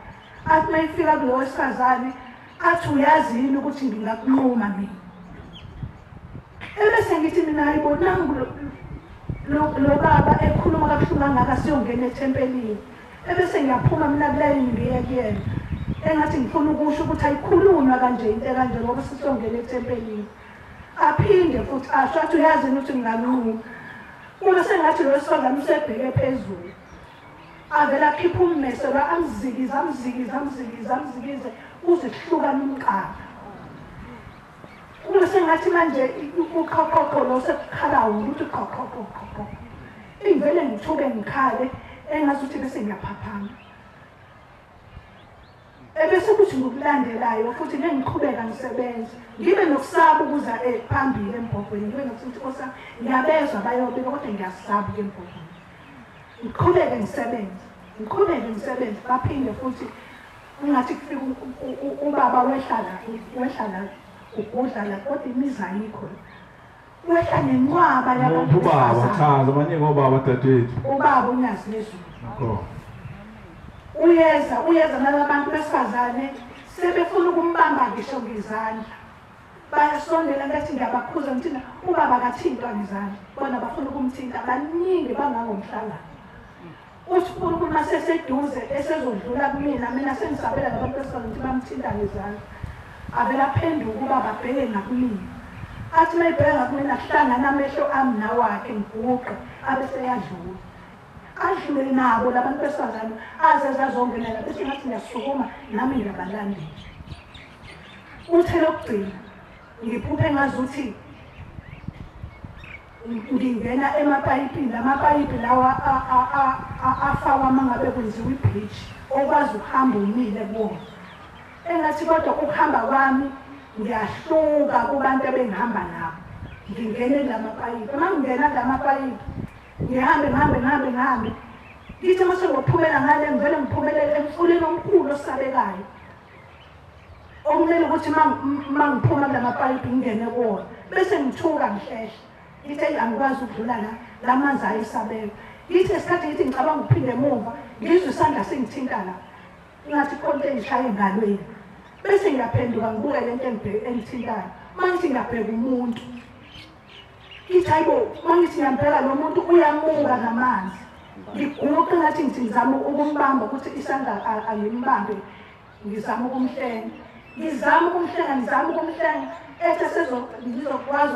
Athi mayifika kulo wesifazane athi uyazini ukuthi ngingakunquma mina. Ebese ngithi mina ayibonanga lo baba ekhuluma kabuhlungu kangaka siyongena ethempelini. Ebese ngiyaphuma mina kulayini ngiye kuyena. Engathi ngifuna ukusho ukuthi ayikhulunywa kanje into kanje ngoba sisongena ethempelini. Aphinde futhi asho athi uyazini ukuthi nginganquma. Uma sengathi lo wesifazane usebheke phezulu. Avela khipha ummese la amzikize kuze kuhlukane umqaba. Uma sengathi manje uqhoqhoqho lo sekukhala ukuthi qhoqhoqho. Ingvele ngithuke ngikhale engazuthi bese ngiyaphaphama. Ebese kuthi ngokulandelayo futhi ngiqhubeka ngisebenza. Ngibe nokusaba ukuza phambili embhobhweni. Ngibe nokuthi Nkosi ngiyabezwa bayobika kodwa ngiyasaba ke embhobhweni. Ngiqhubeke ngisebenza baphinde futhi ungathi kufika ubaba wehlala ukudla la kodwa imiza ayikho. wehla nenqwaba yabantu ubaba chaza manje ngobaba dadethu ubaba unyazi lezulu go uyeza nabantu besifazane sebefuna ukumbamba ngisho ngizandla bayasondela ngathi ngiyabakhuza ngithina ubaba akathintwa ngizandla bona bafuna ukumthinta abaningi bangangomhlangano uthi uNkulunkulu seseduze esezodlula kumina mina sengisabela nabantu besifazane ukuthi bamthinta ngizandla avela phenduka ubaba abheke ngakumina athi mayibheka ngakumina kuhlangana amehlo ami nawakhe ngiguqe abese yadlula adlule nabo labantu besifazane azezazongenela bese ngathi ngiyasukuma nami ngiyabalandela uthe lokugcina ngiphuphe ngazuthi ngingena emapayipini lamapayipi lawa afakwa mangabe kwenziwa ibridge okwazi ukuhamba umile kuwona engathi kodwa ukuhamba kwami ngiyahluka kubantu ebengihamba nabo ngingene kulamapayipi mangingena kulamapayipi ngihambe ngithi mase ngophumela ngale ngivele ngiphumelele emfuleni omkhulu osabekayo okumele ukuthi mangiphuma kulamapayipi ngingene kuwona bese ngithuka ngihlehla ngithi angikwazi ukudlula la manzi ayisabeka ngithi esikhathi ngithi ngicabanga ukuphinde emuva ngizwe isandla sengithinta la ngathi konke engishaye engalweni bese ngiyaphenduka ngibuke lento engithintayo mangithi ngiyabheka umuntu ngithi hayibo mangithi ngiyambheka lo muntu uyamuka namanzi ngiguqe ngathi ngithi ngizama ukumbamba ukuthi isandla angimbambe ngizama ukumhlenga ethe ngizokwazi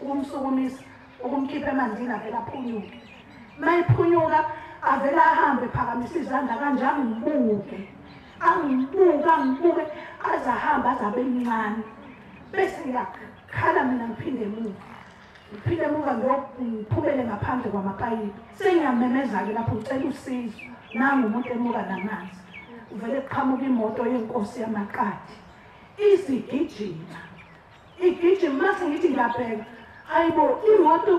ukumsukumisa ukumkhipha emanzini avela aphunyuke mayiphunyuka avela ahambe phakamisa izandla kanjani angibuke aze ahambe azabe emncane bese ngiyakhala mina ngiphinde emuva ngiphumele ngaphandle kwamapayipi sengiyamemeza-ke lapho ngicela usizo nangu umuntu emuka namanzi uvele kuqhamuka imoto yenkosi yamaqadi igijima mase ngithi ngiyabheka hayibo imoto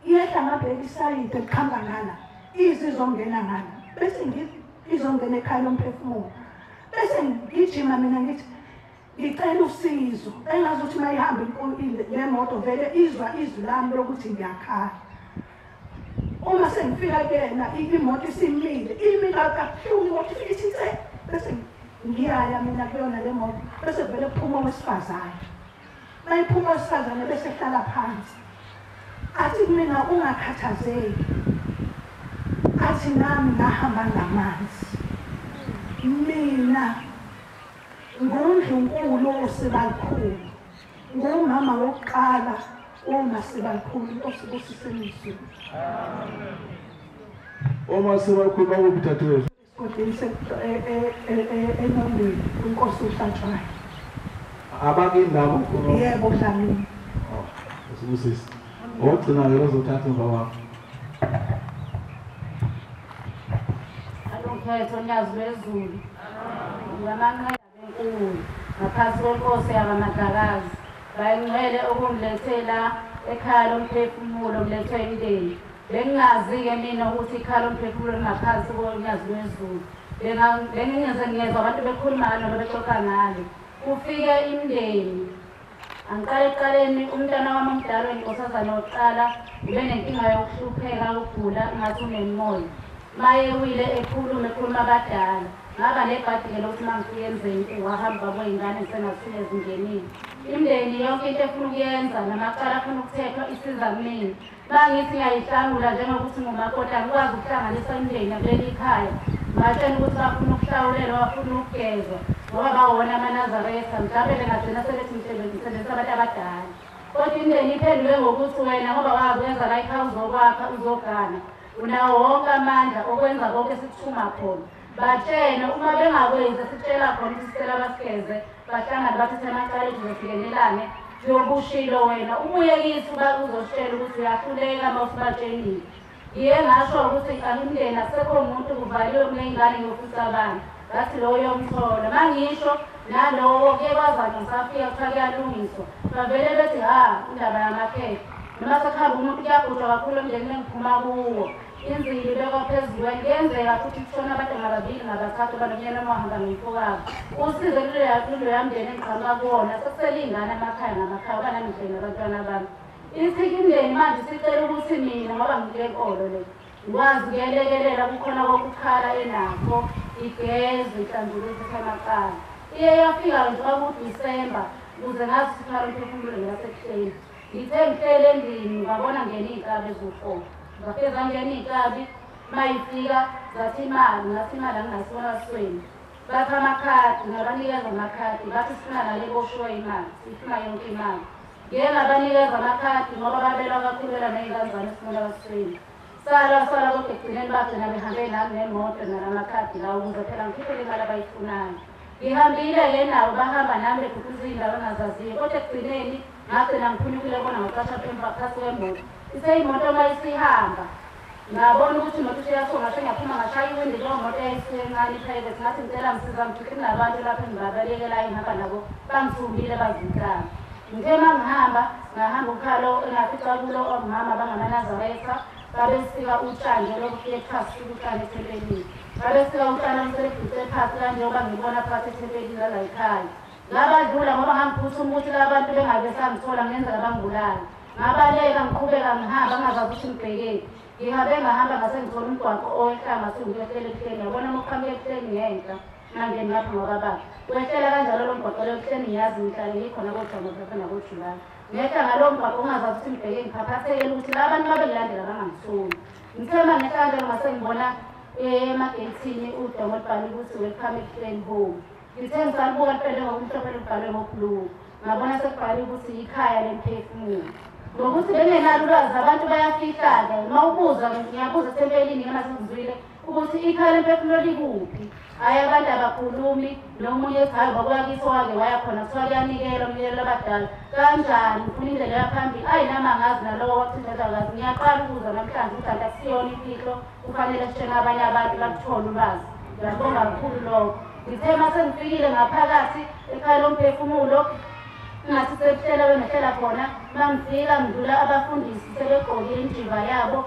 iyehla ngabheka isayide liqhamba ngala izizongena ngala bese izongena ekhaya lomphefumulo bese ngigijima mina ngithi ngicela usizo engazi ukuthi mayihambe le moto vele izwa izwi lami lokuthi ngiyakhala uma sengifika kuyena imoto isimile kabuhlungu imoto ithi bese ngiyaya mina kuyona le moto bese vele kuphuma owesifazane mayiphuma owesifazane bese ehlala phansi athi mina ungakhathazeki athi nami ngahamba ngamanzi mina ngundlunkulu osebalikhulu ngumama wokuqala uma sebalikhulu osibusiseniso uma sebalikhulu bakuphi dadewethu enongweni inkosi uHlatshwayo abakindaba yebo dlamini usibusisi ogcina ke uzothatha emva kwakho alukhetho nyazi lwezulu ngamanqeda benkulu ngaphansi kwenkosi yabamadlakazi bayingcwele ukungilethela ekhaya lomphefumulo ngilethwe imndeni bengingazi-ke mina ukuthi ikhaya lomphefumulo lingaphansi konyazi lwezulu bengingeze abantu bekhuluma ngalo bexoxa ngalo kufike imndeni angiqala ekuqaleni umntwana wami omdala oyinkosazana wokuqala ube nenkinga yokuhlupheka ukugula ngathi unemoya mayewile ekhuluma abadala ngaba nebhadi-ke lokuthi uma ngifike emzeni wahamba kwey'ngane ngisengasifile ezingenile imndeni yonke into efuna ukuyenza namacala afuna ukuthethwa isiza kumina mangithi ngiyayihlangula njengokuthi ngumakoti angikwazi ukuhlanganisa imndeni yakuleli khaya ngatshela ukuthi bafuna ukuhlawulelwa bafuna ukugezwa ngoba bawona amanazaretha mhlawumbe bengagcina sebethi ngisebenzisa abantu abadala kodwa imndeni iphenduke ngokuthi wena ngoba wakwenza la ikhaya uzokwakha uzogana unawo wonke amandla okwenza konke esikuthuma khona batshena uma bengakwenzi sitshela khona ukuthi sicela basigeze bahlangane bathethe amacala ukuthi uzofikelelane yobushilo wena ubuye kithi uzositshela ukuthi uyahluleka uma usibatshelile ngiye ngasho ukuthi imndeni akusekho umuntu kuvaliwe kuney'ngane ngiyofisa abantu ngathi lowo yomthola mangisho nalowo kuye kwazana ngisafika kuthiwa kuyalungiswa bavele bethi indaba yamakhetho noma sekuhamba umuntu kuyagujwa kakhulu emndenini engiphuma kuwo inzili ibekwa phezulu kuyenzeka futhi kushona abantu ngababili ngabathathu abanomnyana amahamba ngiyifokabo usizo luloya mndeni engiqhamuka kuwona sekuselingana amakhaya ngamakhaya uba namndeni abantwana bami isikindeni manje sicela ukuthi mina ngoba ngikulenkolo le ngikwazi ukuyelekelela kukhona kokukhala enakho igeze ihlanzulise amaqala iye yafika nje kwakuDisemba ukuze ngazi sikhala umphefumulo ngelasekuseni ngithe ngihlele endlini ngabona ngene iy'nkabi eziwu-4 ngafeza ngene iy'nkabi mayifika zathi imali ngathi imali angingayisibona kasweni bathi amakhadi ngabanikeza amakhadi bathi sifuna nale boshiwe imali sifuna yonke imali ngeke ngabanikeza amakhadi ngoba babelwa kakhululela ney'nkanzane esifuna kasweni sala kodwa ekugcineni bagcina behambe nami nemoto nalamakhadi lawo ukuze phela ngikhiphe le mali abayifunayo ngihambile-ke nawo bahamba nami beguquza iy'ndawo engazaziyo kodwa ekugcineni ngagcina ngiphunyukile bona ngaqasha phasi kwemoto iseyimoto uma isihamba ngabona ukuthi imoto isiyasonga ngasho ngiyaphuma ngashaya iwindi leyo moto eyayisencane i-private ngathi ngicela msiza ngithi kunabantu lapho engibabalekelayo ngihamba nabo bangithumbile bazinkani ngithe uma ngahamba ukhalo engafica kulo omama bangamanazaretha babesika utshani lokufike phasi utshani ethempelini babesika utshani oluselebhise phasi kanjengoba ngibona phakathi ethempelini lala ekhaya ngabadlula ngoba ngangiphuthuma ukuthi labantu bengabe sangithola ngenzeka bangibulala ngabaleka ngiqhubeka ngihamba ngazazi ukuthi ngibhekeni ngihambe ngahamba ngase ngithola umgwaqo owehla ngase ngiyohlela ebuhleni yabona uma uqhamuka ebuhleni ngenhla mangeni ngapha ngokababa wehlela kanjalo lo mgwaqo lo ebuhleni ngiyazi ngihlale ngikhona kodwa nakoJulayi ngehla ngalowo mgwaqo ungazazi ukuthi ngibheke ngiphaphethekile ukuthi la bantu babengilandela bangangitholi ngithe uma ngehla kanjalo ngase ngibona emageyithini udongo olubhale ukuthi welcome ebuhleni home ngithe ngisalibuka lipende ngokumhlophe lubhalwe ngoblue ngabona sekubhale ukuthi ikhaya lemphefumulo ngokuthi bengenalo ulwazi abantu bayafihla-ke uma ubuza ngiyabuza esempelini ngena sengizwile ukuthi ikhaya lemphefumulo likuphi hhayi abantu abakhulumi nomunye ethi hayi bakwakitho wake waya khona kuthiwa kuyanikela umnikelo abadala kanjani ngifuna indlela yaphambili ayi nama ngazi nalowo wakuthindezakazi ngiyaqala ukuza namhlanje ukuthi anti akusiyona imfihlo kufanele sitshene abanye abantu bakuthole ulwazi ngiyabonga kakhulu lokho ngithe uma sengifikile ngaphakathi ekhaya lomphefumulo ngathi sekuhlela bengehlela khona mangifika ngidlula abafundisi sebegqokile injiva yabo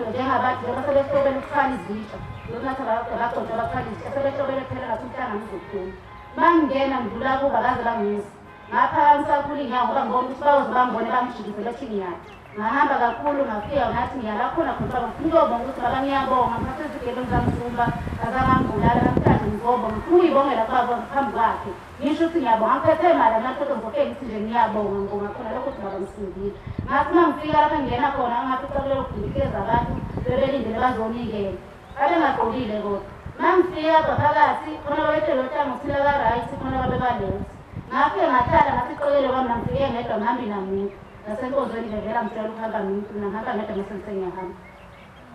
njengabantu njengoba sebehlobele ukuthwala izitsha lokunathi abagcotshwa bathwala izitsha sebehlobele phela ngathi umhlangano uzokhuluma mangingena ngidlula kuba kaze bangisi ngaphakamisa kakhulu inyawo ngoba ngibona ukuthi bawoze bangibone bangijikise bethi ngiyaphi ngahamba kakhulu ngafika ngathi ngiyala khona khona ngiyobonga ukuthi baba ngiyabonga ngiphathe izigebengu zangithumba azangangibulala namhlanje ngizobonga ngifuna ukuyibongela kubaba phambi kwakhe ngisho ukuthi ngiyabonga ngiphethe imali amathotho ngizofike ngithi nje ngiyabonga ngibonga khona lokho ukuthi baba ngisindile ngathi uma ngifika lapha ngingena khona angafica kulelo kudilikeza abantu bebelindele bazonikela babengagqokile kodwa uma ngifika apha phakathi khona babetshele uthango thina ka-right khona babebalethi ngafike ngahlala ngathi iqokele kwami nangifike ngedwa ngihambi namuntu nasenkonzweni ngevela ngitshela ukuhamba ngihamba ngedwa mase ngisengiyahamba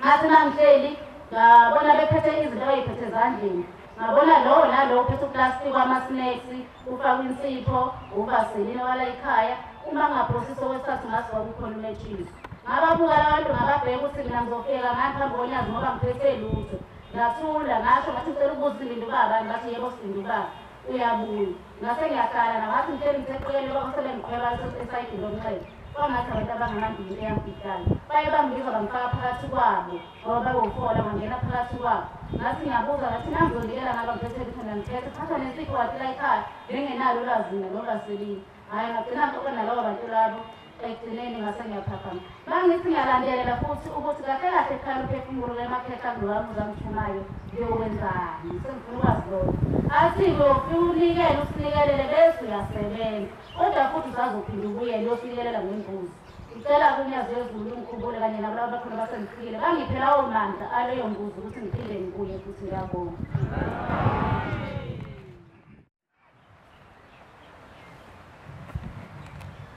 ngathi mangihleli ngabona bephethe izinto abayiphethe ezandleni ngabona lowo nalowo uphethe uplastiki wama-snacks ufakwe insipho uvaselini wala ekhaya uma ngaphosisa okwesithathu ngasi kwakukhona umetshisi ngababuka labantu ngababheka ukuthi mina ngizofika ngaphambi konyazi ngoba ngiphethe lutho ngathula ngasho ngathi ngicela ukubuza Sindi ubaba ngathi yebo Sindi ubaba uyabuya ngase ngiyahlala nangathi ngitshela ngitheqele lokho sebengikhwela esayidini lomnxele kwangathi abantu abangamandini eyamfitane baye bangibiza bangifaka phakathi kwabo ngoba bayofola ngangena phakathi kwabo ngathi ngiyabuza ngathi nangizonikela ngaba ngiphethe khona ngiphethe thatha nesipho wathi la ekhaya bengenalo ulwazina nolwaselini hhayi ngagcina ngixoxe nalabo bantu labo ekugcineni ngase ngiyaphaphama mangithi ngiyalandelela futhi ukuthi kahle kahle ekhaya umphefumulo lemakhehla ngowami uzangithumayo ngiyokwenzani sengifuna ukwazi lokho athi-ke ufika unikele usinikelele bese uyasebenza kodwa futhi usazophinda ubuyele uyosinekelela ngembuzi ngicela kunyazi wezulu ungikhumbule kanye nabo labo bakhona basengifikile bangiphe lawo mandla aleyo mbuzi ukuthi ngiphinde ngibuye futhi ngiyabonga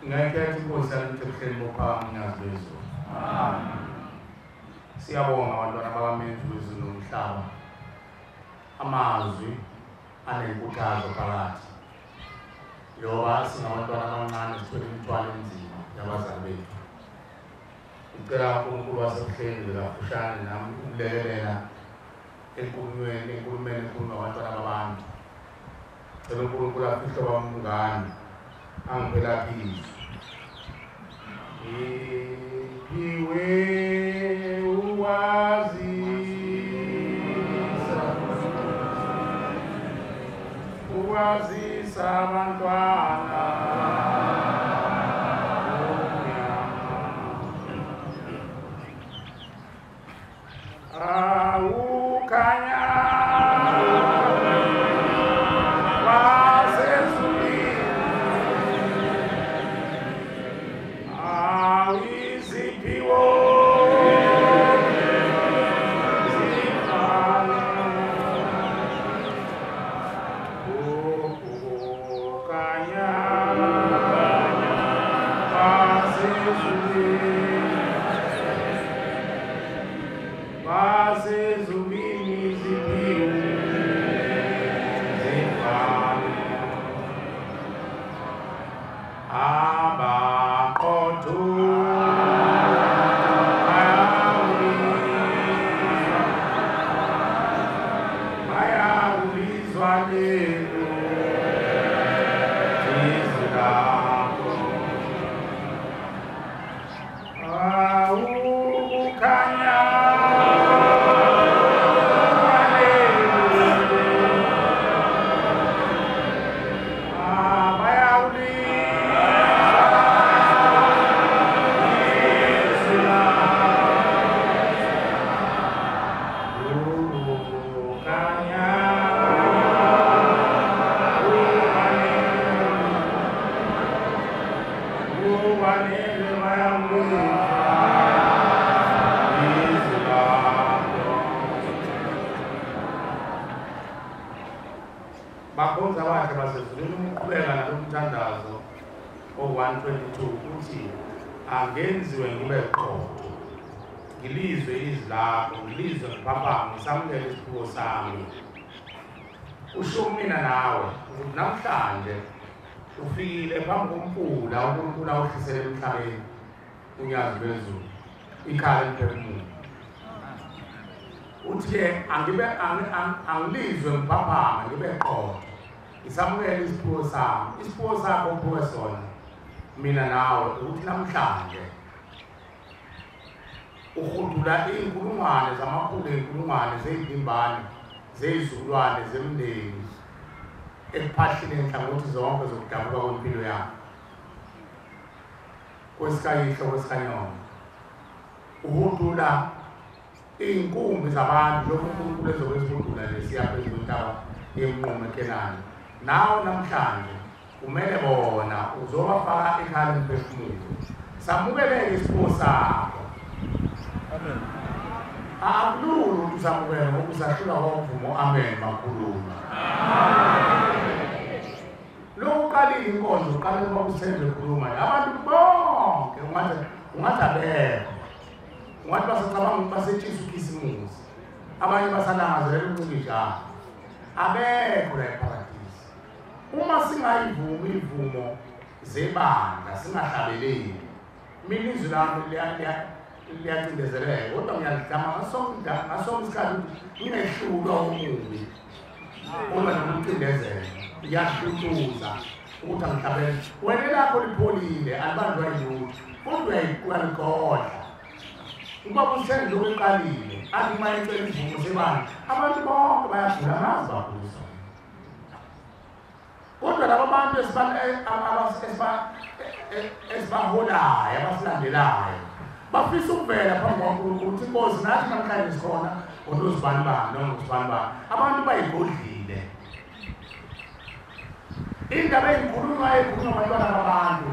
ngekhetha inkosi yalemthethweni bophanga nyazi wezulu siyabonga abantwana bakamenzi wezulu nomhlaba amazwi anenkuthazo phakathi yoba singabantwana abancane sithwele imithwalo enzima yabazali bethu ngicela uNkulunkulu wasekuhleni kafushane nami ukulekelela enkulumeni ekhulunywa abantwana babantu cela uNkulunkulu afihle bamngane angiphelaphize iphiwe uwazi ulibazisa abantwana awukhanya wasezulwini awiziphiwo bakhonza bakhe basezulwini umqhubeka nalomthandazo o-122 uthi angenziwe ngibe qotho ngilizwe izwi lakho ngilizwe ngiphaphame ngisamukele isiphiwo sami usho mina nawe ukuthi namhlanje ufikile phambi komfula uNkulunkulu awuhlisele emhlabeni unyazi lwezulu ikhala emphefumulo uthi-ke angilizwe ngiphaphame ngibe qotho ngisamukele isiphiwo sami isiphiwo sakho ophiwe sona mina nawe ukuthi namhlanje ukhudula iy'nkulungwane zamakhulu ey'nkulungwane zey'vimbane zey'zukulwane zemndeni ekuphahlile nhlangothi zonke zokudabuka kwempilo yakho kwesikayihlo kwesikanyona uhudula iy'nkumbi zabantu lokhu uNkulunkulu ezobe esihudula lesiya phezu kwentaba yenqumo eKenani nawe namhlanje kumele bona uzobafaka ekhala emphefumulo samukeleke isiphiwo sakho amen akululu usamukela ngoba usahlula kwamvumo amen makhuluma lokuqalile inkonzo uqale ukuba usende khuluma abantu bonke ungathi abekho ungathi basacabanga basetshisa ukhisimusi abanye basalangazelela ukuncikijana abekho la eparadisi uma singayivumi ivumo zebandla singahlabeleli mina izwi lami liyacindezeleka kodwa ngiyalidama ngasonke isikhathi ukuthi ngingehlulwa umubi uma nokucindezela iyahlutuza ukuthi angihlabele wena lakho lipholile alibanjwa yilutho kodwa uyaligodla ukuba kusendloku eqalile athi uma ecela ivumo sebandla abantu bonke bayagula ngazi babuza kodwa laba bantu esibaholayo abasilandelayo bafisa ukuvela phambi kwaNkulunkulu ukuthi inkosi nathi namhlanje sikhona onozibani bani nongozibani bani abantu bayigodlile indaba ey'nkulunywa ekhulunywa abantwana babantu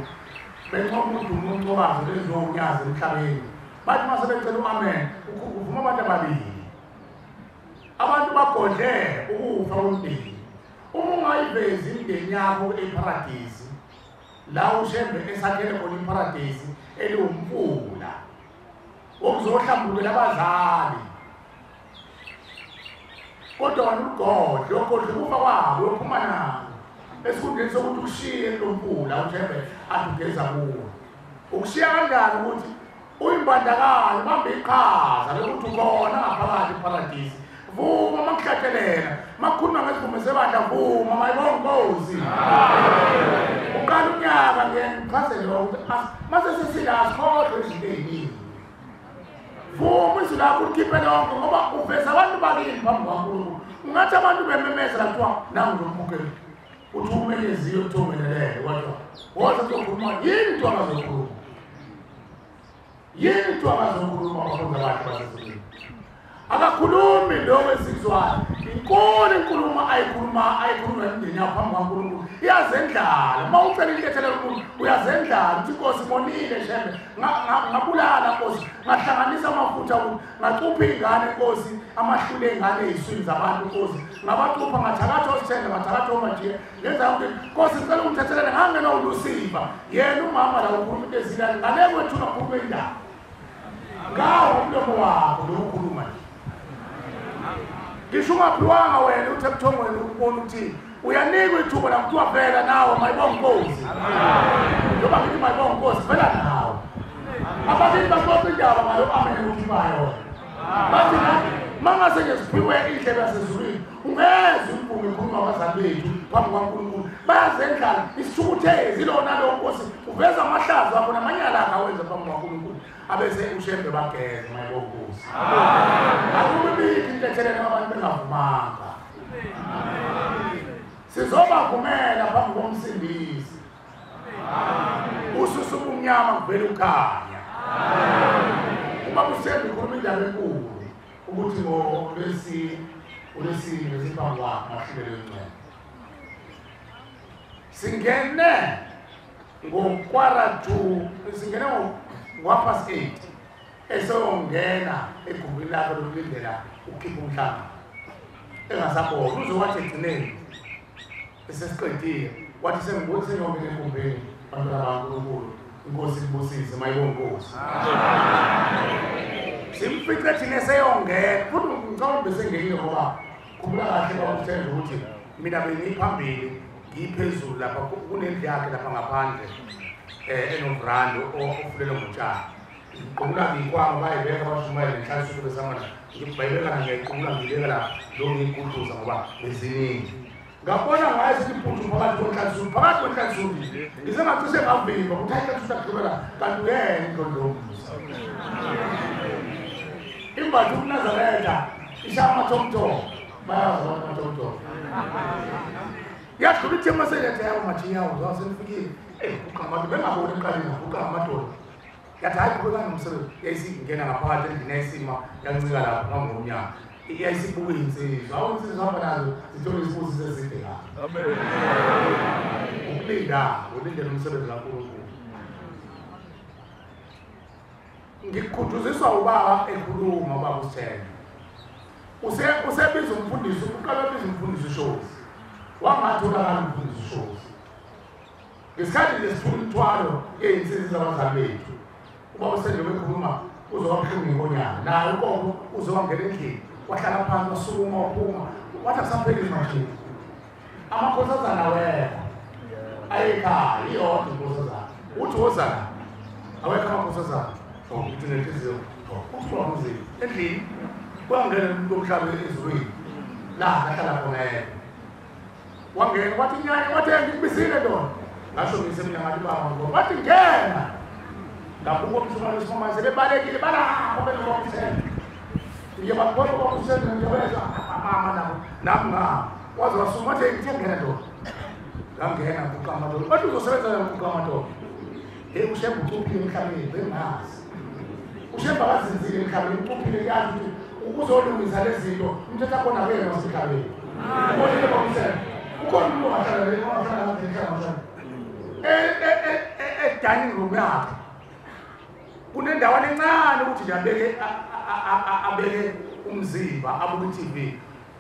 benqoba ukuthi umuntu obazo lezonyazi emhlabeni bathi uma sebecela u-amen uvuma abantu ababili abantu bagodle ukufa kwempilo uma ungayivezi imindeni yakho eparadisi la ushembe esakhele khona iparadisi eliwumfula okuzohlambulula abazali kodwa wena ugodle ogodle ukufa kwabo uyophuma nabo esikhundleni sokuthi ushiye lomfula ushembe athi ugeza kuwo ukushiya kanjani ukuthi uyimbandakanye ubambe iqhaza lokuthi ukhona ngaphakathi eparadisi vuma makuhlathelela makukhuluma ngesivumo sebandla vuma mayibongozi uqala unyaka ngichazele ukuthi mase sesila sikhohlwe izinto ey'ningi vuma izwi lakho ulikhiphe lonke ngoba uveza abantu bakini phambi kwaNkulunkulu ungathi abantu bememeza kuthiwa nangu lomkhokheli uthumelezile uthumelele kodwa wathi ukukhuluma yini twabazokhuluma abakhona basezulwini akakhulumi lo wesizwana inkulu inkulumo ayikhuluma endini yakho phambi kwaNkulunkulu iyazendlala uma ucela intethelo yomuntu uyazendlala uthi Nkosi monile shembe ngabulala Nkosi ngahlanganisa amafutha ngacupha ingane Nkosi amahlule ingane eziswini zabantu Nkosi ngabacupha ngathakatha osithende ngathakatha omajiya ngenza yonke Nkosi ngicela ungithethelele ngangena uLucifer yena umama la ukhuluma into ezilani ngale kwethu ukhuluma indaba ngawo umlomo wakho lokukhuluma ngisho ungaphiwanga wena uthe ebuthongweni ukubona ukuthi uyanikwa ithuba la kuthiwa vela nawe mayibonge Nkosi njengoba ngithi mayibonge Nkosi vela nawe abathini baxoxa indaba ngayo amen ukhibayo bathi mangase nje siphiwe indlebe yasezulwini ungeze umphunga ekhuluma abazali bethu phambi kwaNkulunkulu bayazendlala isithukuthezi lona lo Nkosi uveza amahlazo akho namanyala akho awenza phambi kwaNkulunkulu abese ushembe bageze mayibonge Nkosi akubikho inthethelelo abantu bengavumanga sizobavumela phambi komsindisi ususuka umnyama kuvela ukhanya uma kusembe ikhuluma indaba enkulu ukuthi ngolwesine siphambi kwakho mahlulelo encane singene singene ngo-8 eseyongena egumbini lakho lokulindela ukukhipha umhlanga engasabona uzowathi egcineni esesiqedile wathi sengiyongena egumbini bantu baNkulunkulu Inkosi ibusise mayibonge Nkosi simfice thina eseyongena futhi ngicabanga bese ngenile ngoba khumbula kahle bakuthenga ukuthi mina bengiphambili ngiphezulu lapha kunendlu yakhe lapha ngaphandle enobrando ofulele ngotshani ngikhumbula ngikwama bayibeka abashumayela nenhlanhla besamana ngibayibeka ngiyayikhumbula ngibeka la lo ngikuduza ngoba beziningi ngabona ngayo isiphuthu phakathi kwenhlanhla isengacishe ngavimba ukuthi ayihlanhla agqibela kanti uyena indlondlomusa imbatha uNazaretha ishaya amathomthomo bayazi amathomthomo yadlula ithi emaseletha yawo majinyawo zawasenifikile uqamati bengaboni emqaleni uqamadoda yathi hayi qhubekani nomsebenzi yayisingena ngaphakathi endlini yayisima yancika lapho phambi komnyango yayisibuka insizwa insizwa hamba nazo zithole isibuzi sezide ngapha ukulinda ulindele umsebenzi kaNkulunkulu ngikukhunjuziswa ubaba ekhuluma ubaba uSithemba usebiza umfundisi uqala ubiza umfundisi uShozi wangatholakala umfundisi uShozi ngesikhathi lesifuna imithwalo yezinsizwa zabazali bethu ubaba uSithemba ekhuluma uzowabuhlungu inkonyana naye uqobo uzowangena endlini wahlala phansi wasukuma waphuma wathi akusapheli manje amakhosazana wekho ayekhaya iyodwa inkosazana uthi wozana awekho amakhosazana uthi nenhliziyo uthi wamuzini endlini kwangena umuntu omhlaba ezulwini la ahlala khona yena wangena wathi nyanya wathi ngikubisile ndona ngasho ngisemina ngathi baba ngoba wathi ngena ngabuka umsumane simamanzi bebalekile balapho benobomthemba ngiyababona bokusenza ngiyabeza mama nami waze wasuma wathi ngithengena ndona ngangena kuqamadoda bathi uzosebenza kuqamadoda ushemba ucuphile emhlabeni bengazi ushemba kazinzile emhlabeni ucuphile yazi ukuzolungisa lezi zinto umthetho akhona kuyena wasemhlabeni ubonile bokusenza ukhona umuntu ongahlala dining room yakhe kunendawana encane ukuthi nje abeke umzimba abuke iTV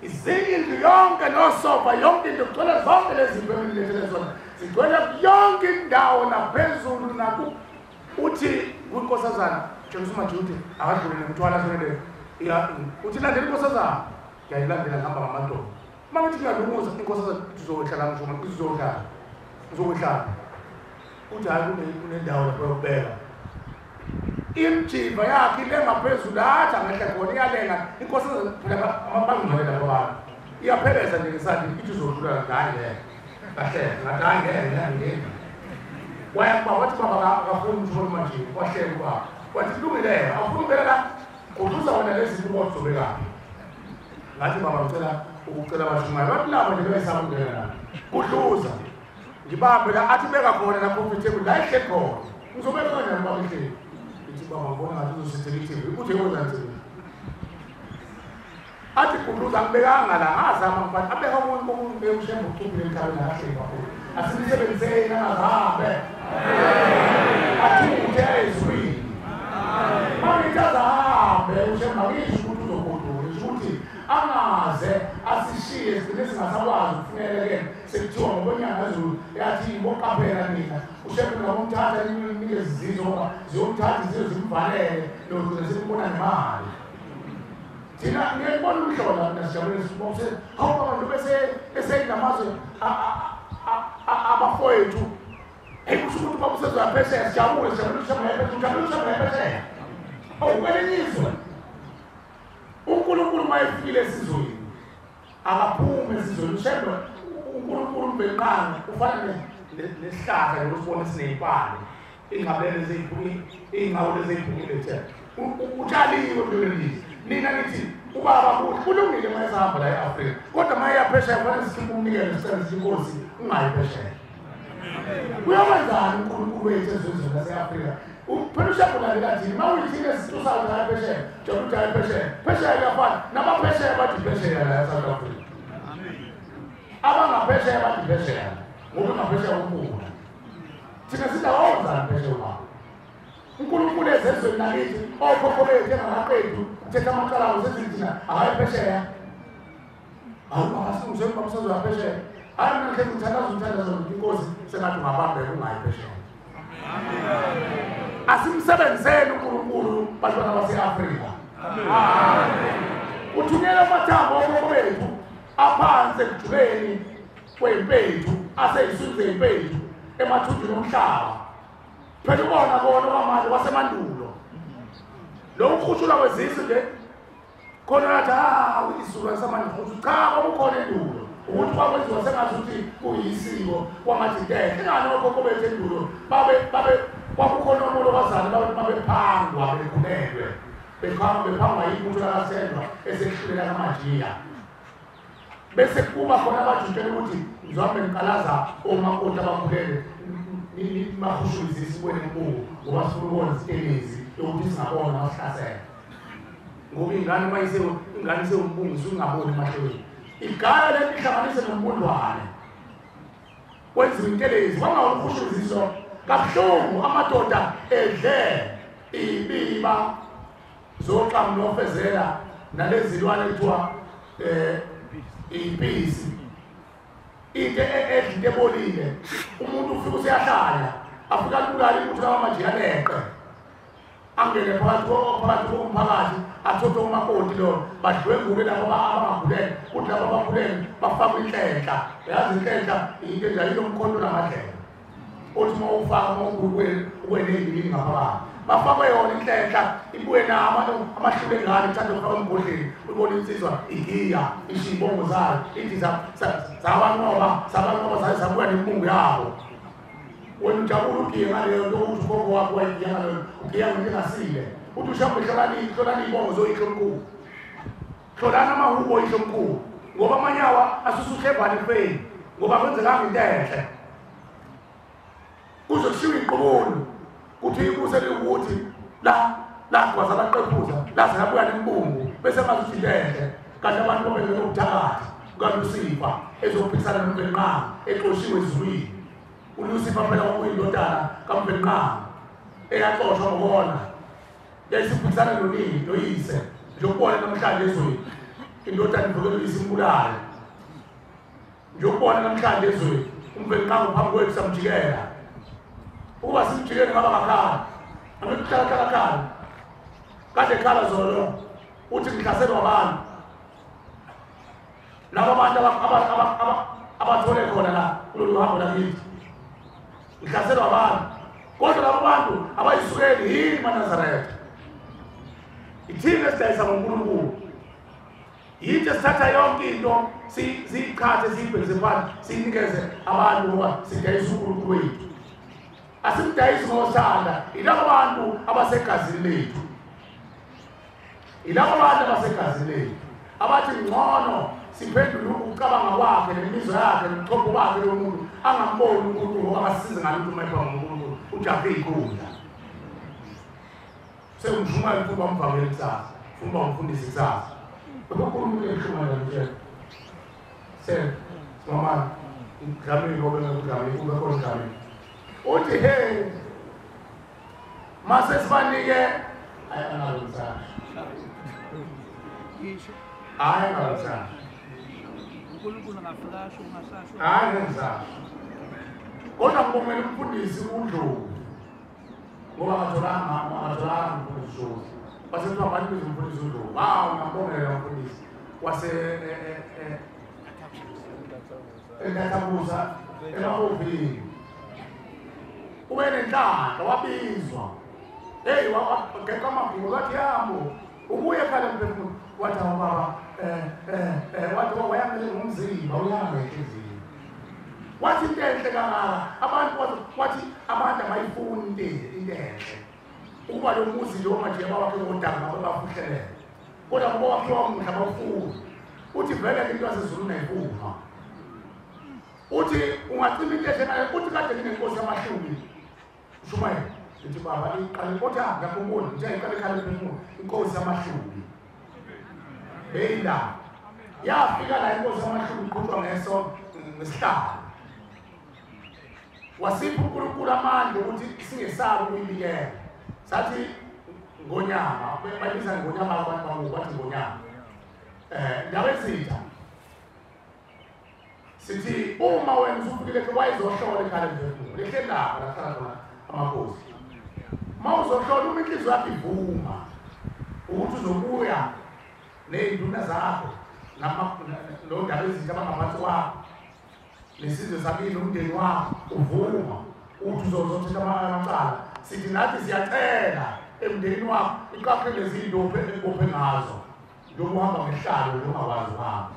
izindlu yonke nosofa yonke into kugcwele zonke lezi zinto emilethele zona zigcwele yonke indawo naphezulu uthi kunkosazana Johnson Majuti akadlule nemthwala sonele uthi landela inkosazana ngiyayilandela ngihamba ngamadoda mangithi ngiyalunguza inkosazana tuzohlala ngishoma uzohlala uthi hayi kunendawo lapho yokubeka imjiva yakhe ile ngaphezulu athi angahle khona iyalenga inkosazana phela amabangcwele lapho abantu iyapheleza nje ngesandla ithi uzodlula ngangeke kahle ngangeke wayamba wathi baba akafuni umshoni manje wahleka ubaba wathi kulungile awufuni la kuduza wena lezi zinto uzobeka ngathi baba ngicela ukucela abashumayo bathi labo nje besaba ukungena kudluza ngibambe la athi beka khona la comfortable la ihle khona ngizobeka kanjani baba ihle ithi baba ngibona ngathi uzosithelekile uthe wenza njani athi kudluza ngibekanga la ngazama mfana abeka umuntu emshembu uqubile emhlabeni akahle kakhulu asimsebenzeni angahambe athi uthe Manitazahambe ushemba ngisho ukuthi uzokudula ukuthi angaze asishiye sigcine singasakwazi ukufinyeleleke sekuthiwa ngobonyanga kaZulu yathi boqaphela nina ushemba ngomthatha inike zizizwa ziyomthatha izizo zimvalele lokho sesibona nemali thina ngiyibona umhlola nasijabule sibonse hawu abantu bese namazwe abafowethu kusho ukuthi babusezo yaphesheya sijabule sijabule awukwelenyiswa uNkulunkulu mayefikile esizweni akaphuma esizweni ushembe uNkulunkulu mbeqanga ufana nesihlahla lokusibona sineyipane ingabele zeyiphukile ingawule zeyiphukile nje utshaliwe kuleli nina nithi ubaba kulungile mayesahamba la eAfrika kodwa mayeyaphesheya kufanele sikumnikele isicelo senkosi ungayiphesheya uyawenzani uNkulunkulu wethu ezweni laseAfrika uphela bona likathi mawuyithile isithusa la phesheya njengokuthi phesheya yafana nabaphesheya bathi phesheya la eSouth Africa abangaphesheya bathi phesheya ngoba ngaphesheya uNkulunkulu thina sidawonza phesheya ubaba uNkulunkulu ezezweni nakithi okhokho bethu engaqedwe thetha amacala usezithina akayiphesheya awubasize babusazo yaphesheya hayi mina ngeke ngithandaza inkosi sengathi ngabambe ungayiphesheya asimsebenzeni uNkulunkulu bantwana baseAfrika uthunyela amathambo okhokho bethu aphansi ekujuleni kwempethu aseyisizwe impethu emathunjini omhlaba phela ubona kwamanje kwasemandulo lo ukhushula kwezizwe nje khona nathi izulu lasemandulo cha kwakukhona endulo ukuthi kwakwenziwa sengazuthi kuyisiko kwamathi ingane okhokho bethu endulo kwakukhona umuntu bazali babephangwa bekhulelwe bephangwa yinto lakasendwa esekhulela kamajiya bese kuba khona abajutshela ukuthi ngizohambe ngikalaza omakoti abakhulele mahushulisisi kwene mbuku ngoba sifuna ukubona isitelezi yokuthi singabona abasihlasela ngoba ingane isewumbungu isingaboni emahlweni igaya leli ihlanganise nombundwane kwenziwa intelezi kwangawukhushuliziso kabuhlungu amadoda edle ibiba zoxamu nofezela nalezilwane ekuthiwa impisi into edlite ebolile umuntu ufika useyahlala afika kulala ukuthi abamajiyaneqe angene phakathi komphakathi athothe umakoti lo badlwengule labo abangagulele kuthi labo abagulele bafakwe inhlenhla yazi inhlenhla into nje ayilomkhonto namadlela othi uma ufaka ukwenendini ngaphakathi bafakwe yona inhlenhla ibuye amahlule engane kuthanda ukufaka embodleni ubona insizwa igiya ishibongo zayo ithi zabanqoba zabuya nembungu yabo wena ujabula ugiye ngaleyo nto ukuthi ukhokho wakho wayigiya ngaleyo ugiya ngento engasile uthi ushambe hlolani iy'bongo zoyihlo mkhulu hlolani amahubo oyihlo mkhulu ngoba amanyawa asusuhlebhane efeni ngoba kwenzekanga into enhle kuze kushiwe iqobulu kuthi ibuse ukuthi la kwazala qephuza la sabuya nembungu bese mazuthi into enhle kanti abantu babelwe ukuthakathi kukaLucifer ezophikisana noMfenqama exoshiwe ezulwini uLucifer phela kwakuyindodana kaMfenqama eyaxoshwa ngokona yayisiphikisana noyise njengokubona namhlanje ezweni indodana ivukele uyisimbulale njengokubona namhlanje ezweni uMfenqama phambi kwethu samjikela ukuba simjikele ngaba ngakhala angikuhlala kade khala zolo uthi ngihlaselwa abantu laba bantu abathole khona la kulolu hambo lakithi ngihlaselwa abantu kodwa laba bantu abayisukeli yini maNazaretha ithina esidayisa ngoNkulunkulu yithi sithatha yonke into siyikhathe siyibhekise phansi siyinikeze abantu ngoba sidayisa uNkulunkulu wethu asimdayisi ngosanda ilabo bantu abasegazini lethu abathi ngcono siphendule ukucabanga kwakhe nemizwa yakhe nomthombo wakhe lo muntu angamboni uNkulunkulu angasize ngalutho mayipha ngoNkulunkulu ujahe ikhula sengijuma imfundo wamvakela kusasa ufuna umfundisi kusasa uNkulunkulu eshumana nje mama ngami ngobe ngami ungakho ngami uthi hey mase sibanike ayanalusa ayanalusa uNkulunkulu ngaflasha ungasasho ayenza kodwa ngibongela umfundisi uNdlovu ngoba ngatholanga umfundisi base kuba abantu bezimfundisi uNdlovu ngibongela umfundisi wase engathabuza emahhovini ube nenhlanhla wabizwa hey wageka amabhuku kathi yambo ubuye phala mphefumulo wathi baba wathi wayamele ngomzimba uyanga inhliziyo wathi into enhle kangaka abantu wathi abantu abayifuni into enhle ukuba lo muzi nje ongajiya wakhe ngodanga babafuhlele kodwa ngoba wakhiwa umuhle abawufuni uthi vele into yasezulu nayifuna uthi ungacima into enhle uthi kade nginenkosi yamahlubi Shumaye uthi baba iqale kodwa ngakubona nje iqale khale phezulu inkosi yamahlubi beyila yafika la inkosi yamahlubi iqhutshwa ngesihlalo wasipha uNkulunkulu amandla ukuthi singesabi ukuyibikela sathi ngonyama bayibiza ngonyama abantu bangu bathi ngonyama ndawo ezitha sithi uma wena usufikile ke wayizohlola ekhaya mphefumulo lehle lapha la khona amakhosi mawuzohlola uma inhliziyo yakho ivuma ukuthi uzobuya nezinduna zakho nodaba ezintsha abangaphansi kwakho nesizwe sakini umndeni wakho uvuma uthi uzothetha amacala sithi nathi siyacela emndenini wakho iqaqe lezindophe engophe ngazo njengoba uhamba ngehlalo njengakwazi uhamba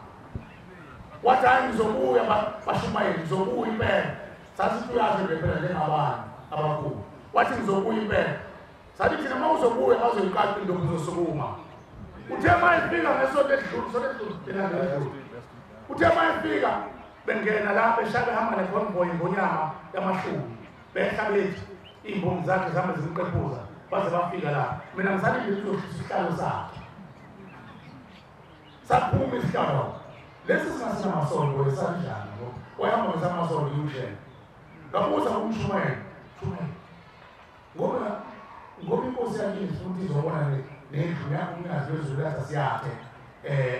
wathi hayi ngizobuya bashumayeli ngizobuya impela sasithi uyazi phela njengabantu abakhulu wathi ngizobuya impela sathi thina uma uzobuya bazoyiqaqa indophe uzosukuma uthe mayifika ngesonto edlule uthe mayifika bengena la beshaya behamba neconvoy ngonyama yamahlubi behlabethi imbongi zakhe zihamba zimqephuza baze bafika la mina ngisalinde isihlalo sakhe saphuma isihlalo lesi singasinamasonto esanjani wayihamba ngesamasonto yushe ngabuza kumshumayeli ngoba inkosi yakini futhi izobona nendlu umnikazi wezulu yathi siyakhe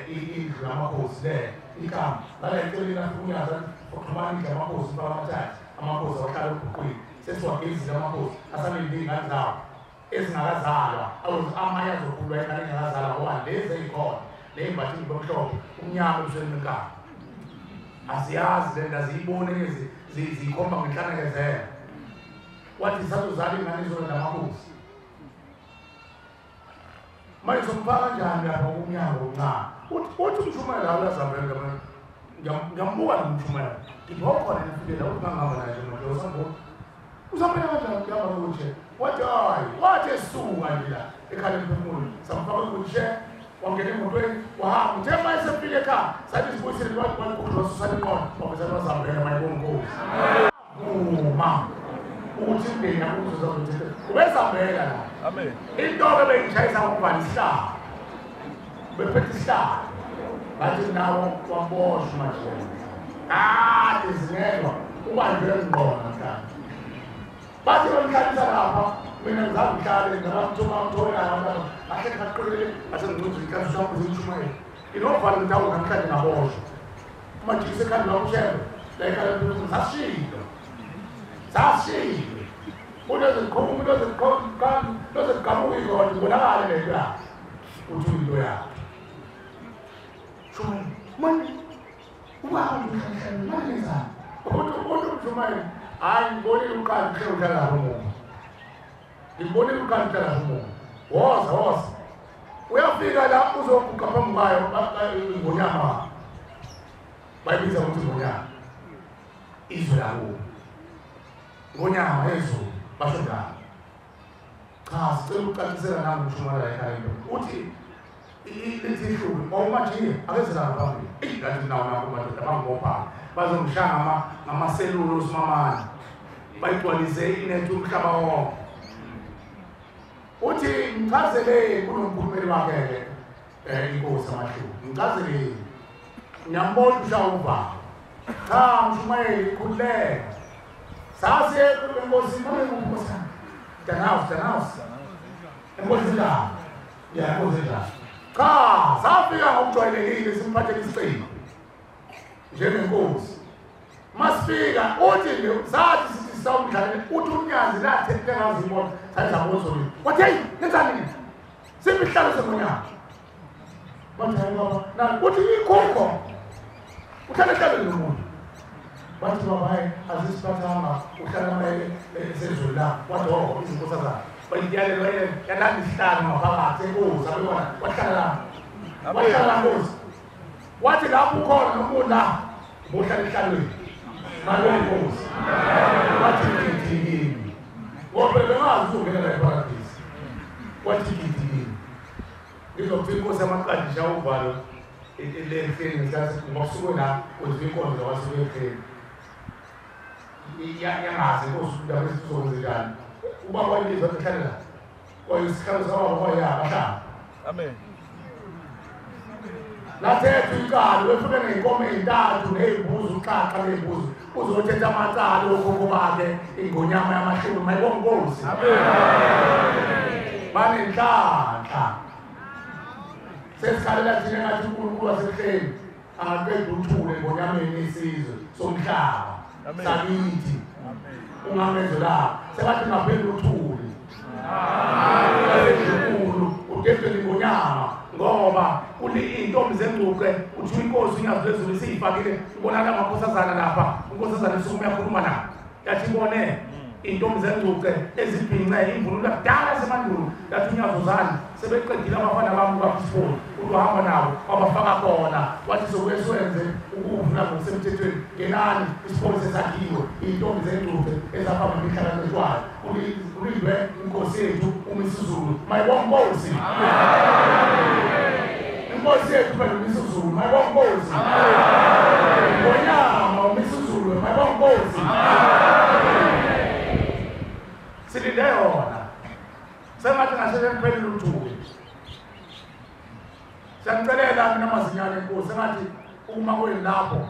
indlu yamakhosi le ikama ngale nto lena funyaza okuxhumana indlu yamakhosi bamathathu amakhosi awahlala ubhuqwini sesiwagezile amakhosi asalinde iy'ngane zawo ezingakazalwa amanye azokhulwa ingane engakazalwa ngoba lezi ey'khona ney'mbathini bomhlophe umnyama ebusweni benkaba aziyazi le nto aziyibone ziyikhomba ngenhlanekezelo wathi sazozala iy'ngane izona amakhosi manje somfaka kanjani lapha umnyango omncane uthi umshumayeli lawo uyazambela ngiyambuka nomshumayeli ngithi wakhona nifikela uthi ngangihamba naye nje usambona uzambela kanjani kuyahamba nokutshe wathi hayi wathi esuka nje la ekhaleni phefumulo samfaka kutshe wangena emotweni wahamba uthe ma esefile ekhaya sathi sibuyisele kwalikukudla wasusana inqondo wabesane wazambela mayibonkosi uma ukuthi umndeni yakho uzozothethe ubezambela la amen into bengishayisa ngokubhala isihlalo bephethe isihlalo bathi nawo waboshwa manje kade zingelwa ubanjwe ngqondo namhlanje bathi bengihlalisa lapha mina ngizama uhlale ngabamthoma abantu akhe khaqelele asengizuza ikansi shamba zimshumayeli inovala ndawo namhlanje ngaboshwa manje isekhanda lakushebe la ekhala phezulu sashilo unozikhuluma unozigamuka izona ibonakale lento yakhe uthi uyinto yakhe shumayeli manje ubabamalizana uthi umshumayeli hayi ngibonile umqali hle uhlala lapho mumo ngibonile umqali uhlala lapho mumo woza uyafika la uzoguqa phambi kwayo ngonyama bayibiza ukuthi ngonyama izwe lakubo ngonyama ezulu basho njalo cha sicela ukuqalisela nami umshumayeli la ekhaya into uthi Ilithishulu mawumajiye akezela phambili ngathi nawo nako madoda bangopha bazomshanga ngamaselula usimamani bayigcwalise inethi umhlaba wonke uthi ngichazele kunomkhulumeli wakhe inkosi amahluku ngichazele ngiyambona ushawuva cha mshumayeli khuleka sase inkosi inkosi Tanaus inkosi la ya inkosi la cha safika ngokujwayelekile simphathele isicelo njengenkosi masifika uthi nje sathi sithi sawumdlalela uthi umnyanzi la thethe ngazi imoto sathi abozoli wathi hey nenzani sibihlalo semnyaka bathi baba na uthi ikhokho uhlala hlala nomuntu bathi baba hayi azisiphathanga uhlala naye ezezweni la wathi oh izinkosi zakhe bayiyalelo yalanda isihlalo ngaphakathi enkosi abekona wahlala nkosi wathi lapho ukhona nomuntu la uhlala ehlalweni malonkosi wathi ngithini ngoba bengazi ungena eparadise wathi ngithini ngizofika inkosi amaqadisha uvalo elefeni ngisathi ngosuku la uzwe inkonzo wasebefeni yangazi inkosi udaba esizokwenzenjani ubaba wayizwa ehlalela kwayisikhalo sababa kwayaba amen Lathethu inkalo befune ngeenkomo ezintathu nezimbuzi uxaxa nezimbuzi uzothetha amatsalo okhokho bakhe ingonyama yamashumi mayibonkosi amen banenhlanhla sesikhalela thina ngathi uNkulunkulu wasehleni angaqeda uthule ngonyameni yesizwe somhlaba sakithi ungamenzo la sebathi ngaphela uthule amen udephe ngonyama ngoba intombi zengcuke uthi inkosi ingazwezulu siyifakile ibonana amakhosazana lapha inkosazana isuku yakhuluma la yathi ibone intombi zengcuke ezibhince imvunulo yakudala semandulo yathi unyazozana sebeqedile abafana bami bafisipoli uhambe nawo wabafaka khona wathi sokweswenze ukuvuna ngokusemthethweni ngenani isipoli sesakhiwe intombi zengcuke ezafaka ngehlakanetwayo ulindwe inkosi yethu uMisuzulu mayibonkosi inkosi yethu phela uMisuzulu mayibonkosi ngonyama uMisuzulu mayibonkosi silinde yona sengathi ngasephelile uthule siyakucelela mina mazinyane inkosi sengathi uma kuyilapho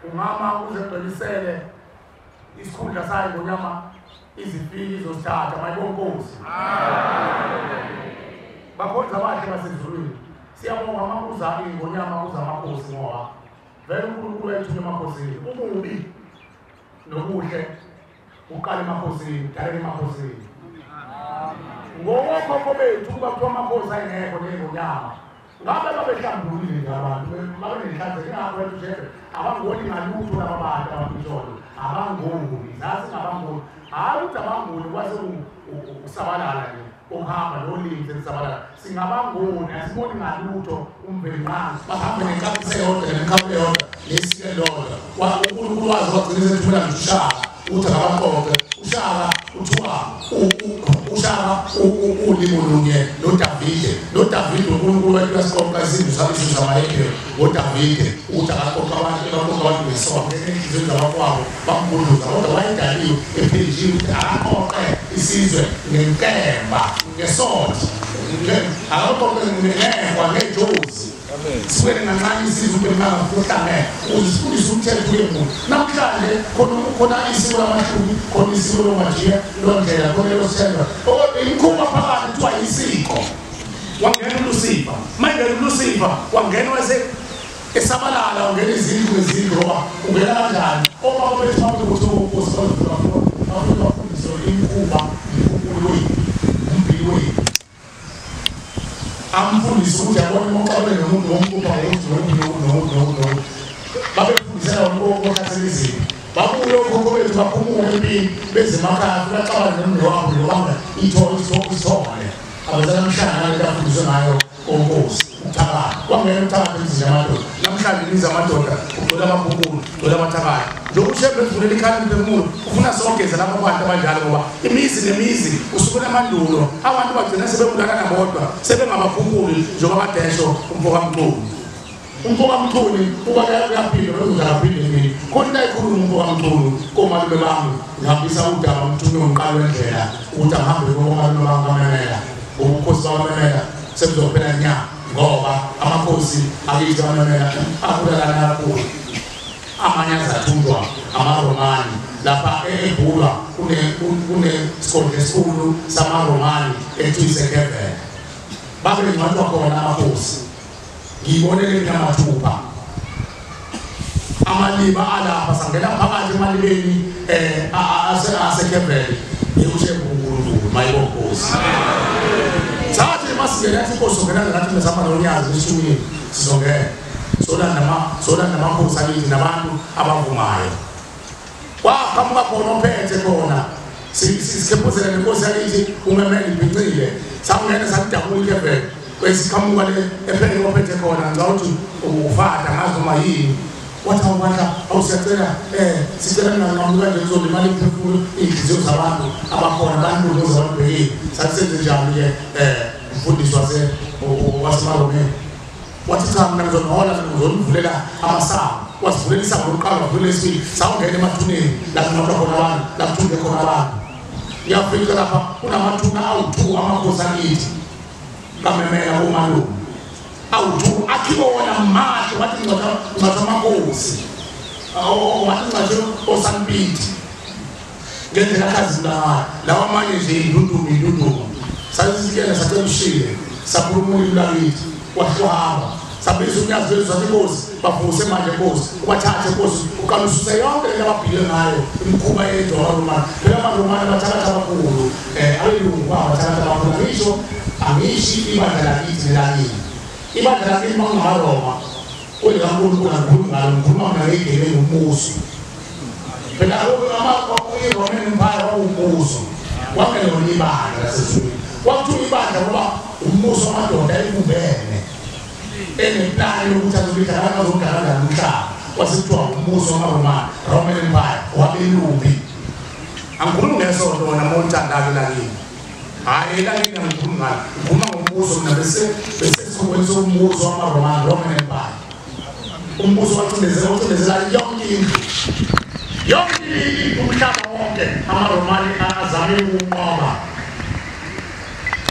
ungama uzegbelisele isikhundla sayo ngonyama izifiki izosithatha mayibonkosi bakhonza abahle basezulwini siyabonga amakuza ingonyama kuza amakhosi ngoba vele uNkulunkulu wethu emakhosini ububi nobuhle uqala emakhosini dala emakhosini ngokhokho bethu kuba kuthiwa amakhosi ayengekho nengonyama ngabe babehlambulile abantu babenenhlanzeko ingakho wethu nje abangoni ngalutho laba bantu ababisholo abangoni zazi ngabangoni hayi ukuthi abangoni kwase usabalala nje uhamba nolinze lisabalala singabangoni asiboni ngalutho umvelqansi bahambe nenkampuse yodwa nenkampuse yodwa lesike lodwa uNkulunkulu wazi wagcina sethula ngishaka uthi abaqoqe ushaka uthiwa ushaka ulimo lunye noDavide uNkulunkulu wethu yasiqoqa izinto zabizwe zamayekhe ngoDavide uthi akaqoqa abantu besonke enhlizweni zabakwabo bambuduza kodwa wayedaliwe ephejini ukuthi akaqoqe isizwe ngenkemba ngesonto akaqoqe ngenkemba ngejozi sikwele ngancane isizwe ubemanga kuhlangene uzifundisa umthetho wemuntu namhlanje khona isiko lamashumi khona isiko lomajiya londlela khona losenga imkhumba phakathi kuthiwa isiko wangena uLucifer manje uLucifer wangena wase esabalala wangena izindlu ngezindlu ngoba ungena kanjani uma ubethu ukuthi uNkosi bafundisa imkhumba umbili wethu amfundisa ukuthi abone umqabele nomuntu womkhupha ngokuthi babefundisana ngokukhathalezini babuye okhokho bethu baphumule empini bezemakhaya bacabanga nomndeni wabo nobanga ithole abazanamhlanje bafundiswe ngayo konkosi uthakala kwangena uthatha izinyamatho namhlanje izamadoda udola amabhukulu dola amathakala njokushebe ezivulele ikhali emphefumulo ufuna sogeza lapho abantu abanjalo ngoba imizi nemizi usukela amandulo abantu bagcina sebebulana nabodwa sebengabakhumbuli njengoba badesho umfoka Mthuni uba yaphinde uzaphinde nini khona ikhuluma umfoka Mthuni komalume bami ngihambisa udaba Mthuni onqalo wendlela ukuthi ahambe komalume bami kaMemela ubukhosi bakaMemela sebuzophela nya ngoba amakhosi akithi kaMemela akudala kakhulu amanye azathundwa amaRomani lapha eBhulwa kune sikhonto esikhulu samaRomani ethize Kevele babe ngcwathwa khona amakhosi ngibonele namathupha amaliba alapha sangena phakathi emalibeni asekevele yekushebukulu mayibonkosi sathi masingena inkosi ngena ngathi mesama nonyazi esithumini sizongena sola namakhosi akithi nabantu abavumayo waqhamuka khona ophethe khona sikhephuzela nenkosi yakithi uMemela ibhicile sangena sakudabula ikevele kwesiqhamuka le ephele ophethe khona ngawuthi ufata ngazi noma yini wathi awusiyacela sicela ngamntu kanje ngizoba imali emphefumulo iy'nhliziyo zabantu abakhona abantu zababhekile sathi senze njani-ke umfundisi wasemaromeni wathi cha mina ngizonohola ngizonivulela amasango wasivulela isango lokuqala wavulela esibili sawungena emathuneni lapho ngapha khona abantu lapho thunge khona abantu ngiyafika lapha kunamathuna awu-2 amakhosi akithi kaMemela umalume awu-2 akhiwe wona mahle wathi ngcwatha amakhosi wathi ngcwathe osanpiti ngendlela akhazinayo lawa amanye nje indunduma sasikena sacela ushile sakhuluma ulimi lwakithi wahamba sabiza umnyazi wethu sathi Nkosi bavuse manje Nkosi ubathathe Nkosi uqalususe yonke le ababhile ngayo imikhuba yethu abaRomani phela abaRomani bathakatha abakhulu abelungu bathakatha abakhulu ngisho angishi ibandla lakithi nelakini ibandla lakini makungamaroma kulikankulunkulu ngalo ngikhuluma mina ngey'gebengu umbuso phela iromeni empire wawumbuso wangelona ibandla lasezulwini kwakuthiwa ibandla ngoba umbuso wamadoda ebumbene eneplani yokuthi azobithakanazogalaga nomhlaba wasekuthiwa umbuso wamaRomani Roman Empire wabelumbi angikhulumi ngesonto wona montandake lakini hayi elakini angikhulumi ngalo ngikhuluma ngombuso mina besesikhulweni sombuso wamaRomani Roman Empire umbuso wacindezela yonke umhlaba wonke amaRomani azame ukunqoba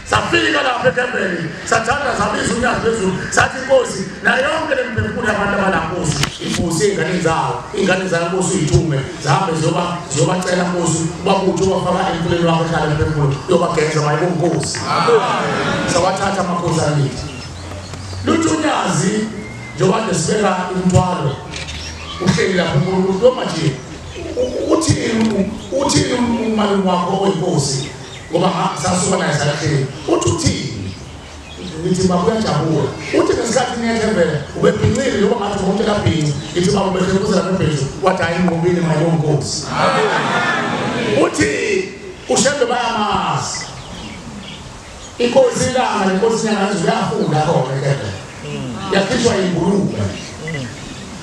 safika lapha eKevele sathanda sabiza unyazi phezulu sathi Nkosi nayo yonke le mphefumulo yabantu abalankosi ifusi ingane zayo Nkosi uyithume zihambe ziyobacela Nkosi ubabuthe ubafaka emfuleni wakho ehlala emphefumulo uyobageza mayibonkosi sawathatha amakhosi akithi lutho unyazi njengoba nje sibeka umthwalo uhleli lapho uNkulunkulu noma nje uthini umalume wakho oyinkosi ngoba sasuka naye sahleli uthini ngithi babuya jabula uthi ngesikhathi niyekevele ubebhincile njengoba ngathi umuntu kabhinci ngithi baba ubehlephuzela phezulu wathi hayi ingqubile mayibonkosi uthi ushembe bayamazi inkosi ilanga nenkosi inyanga uyafunda khona eKevele yakhishwa yingulube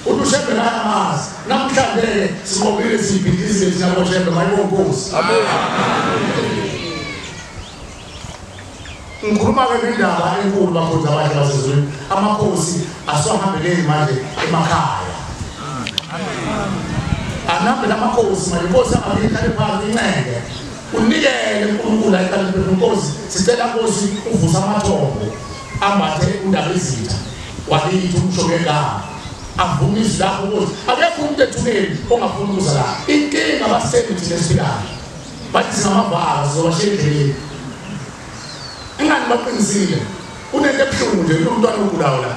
uthi ushembe bayamazi namhlanje sibobile siyibhidizile thina boshembe mayibonkosi ngikhuluma-ke ngendaba enkulu bakhozi abahle basezulwini amakhosi asiwahambeleni manje emakhaya anihambele amakhosi manje inkosi angabe ihlale phansi incenge unikele uNkulunkulu ayiqale Nkosi sicela Nkosi uvusa amathombo ambathe undaba izitha wakithi umsho ngegama avumise lapho Nkosi akekho umuntu ethuneni ongafuni ukuza la inkinga basebenzi lesifikayo bathi singamavalo zizobashela endleleni ingani baqinisile unento ebuhlungu nje umntwana ogulayo la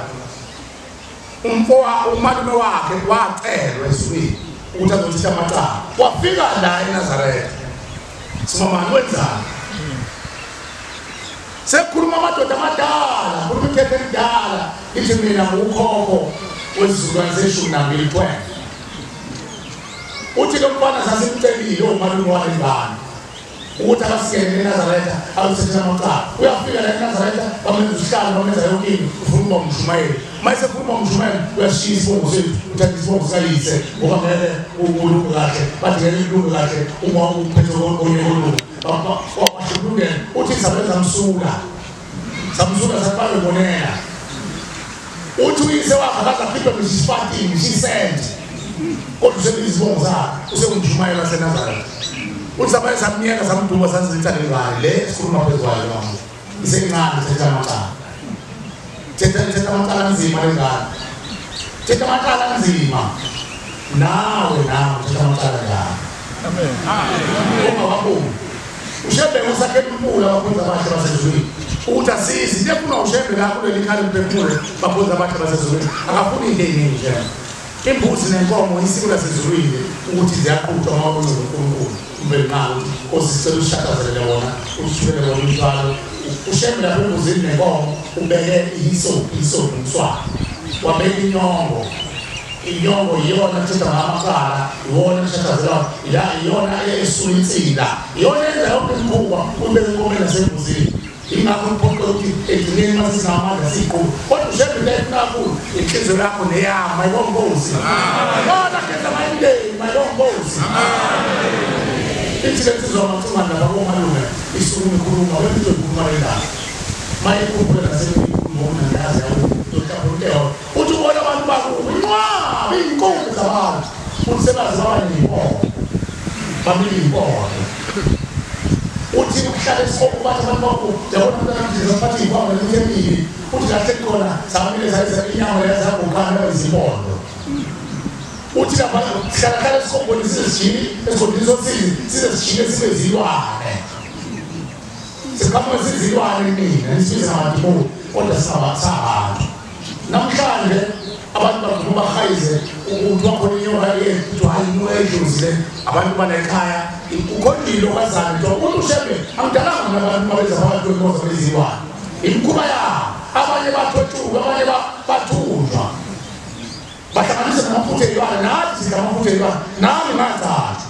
umalume wakhe wacelwa eswini ukuthi azothisha amacala wafika la eNazaretha simamani wenzani sekukhuluma amadoda amadala khuluma ithethe elidala ithi mina ngukhokho wesizukulwane se12 uthi lo mfana sasimcelile umalume walengane ukuthi akasiyele eNazaretha awuthetha amaqala uyafika la eNazaretha bamenza usihlalo bamenza yonke into ufuna umshumayeli mase ufuna umshumayeli uyashiya isibongo sethu uthatha isibongo sayise ngoba ngeke ukulungu kahle bathi ngeke ulungu kahle uma uphethe konke olungu washulungene uthi sabenza msula sabale bonela uthi uyise wakhe akazakhiphe ngisipatini sisent kodwa usebenza isibongo sakhe usengumshumayeli waseNazaretha uthi sabaye samnyeka samduba sanzitha lengane le sikhuluma phezwayo manje isencane thetha amaqala thetha amaqala nzima lengane thetha amaqala nzima nawe thetha amaqala ngane amen uma wabona ushebe usakhela impula bakhonza abasha basezulwini ukuthi asizi nefuna ushebe la kuleli khali mpefule bakhonza abasha basezulwini akafuni into eyiningi nje imbuzi nenkomo isiko lasezulwini ukuthi ziyaqhutshwa ngoba uNkulunkulu umbelinayo osicela ushakazelele wona ushubele wona umthwalo ushebe lapho embuzini nenkomo ubeke iso umswana wabeka inyongo iyona thetha ngamaqala iyona shakazela iyona esuitsila iyona enza yonke imikhuba ubeke inkomela sembuzini ingakho imphoqo ukuthi egcineni mase sinamandla siqhuba kodwa ushebe leyo kakhulu inhliziyo yakho neyama yonkosi bona kenza mayindeni mayonkosi ithi lensizwa amathumana labakomalume isukume ikhuluma wethu ikhuluma endaba mayikhuphula naseyikhuluma unandazi yokuhlaphuleyo uthi ubona abantu bakunqwabi inkonzo zabantu umsebenzi wabaniyimpondo bamiyimpondo uthi ukuhlala esikole bathi abantu bakho yabona mntana bathi ikwanga lemithemile uthi kahle khona samile zayisa inyama yazakukhala izimpondo uthi lapha hlala esikole sizijini esigodini sosizi sizijini sibezilwane sikhamba sizilwane nina nisibiza ngabantu kodwa sabantu namhlanje abantu bakhuluma bahayize ukuthi wakhona inyoka yethu ayinwedluzile abantu banekhaya ukhondile okazana nto umuntu ushebe angidalanga nabantu mabeza abantu bemoza bezilwane imkhuba yabo abanye bathotshuka abanye bathunjwa bahlanganisa namafutha eyilwane nathi sinamafutha eyilwane nami ngathatha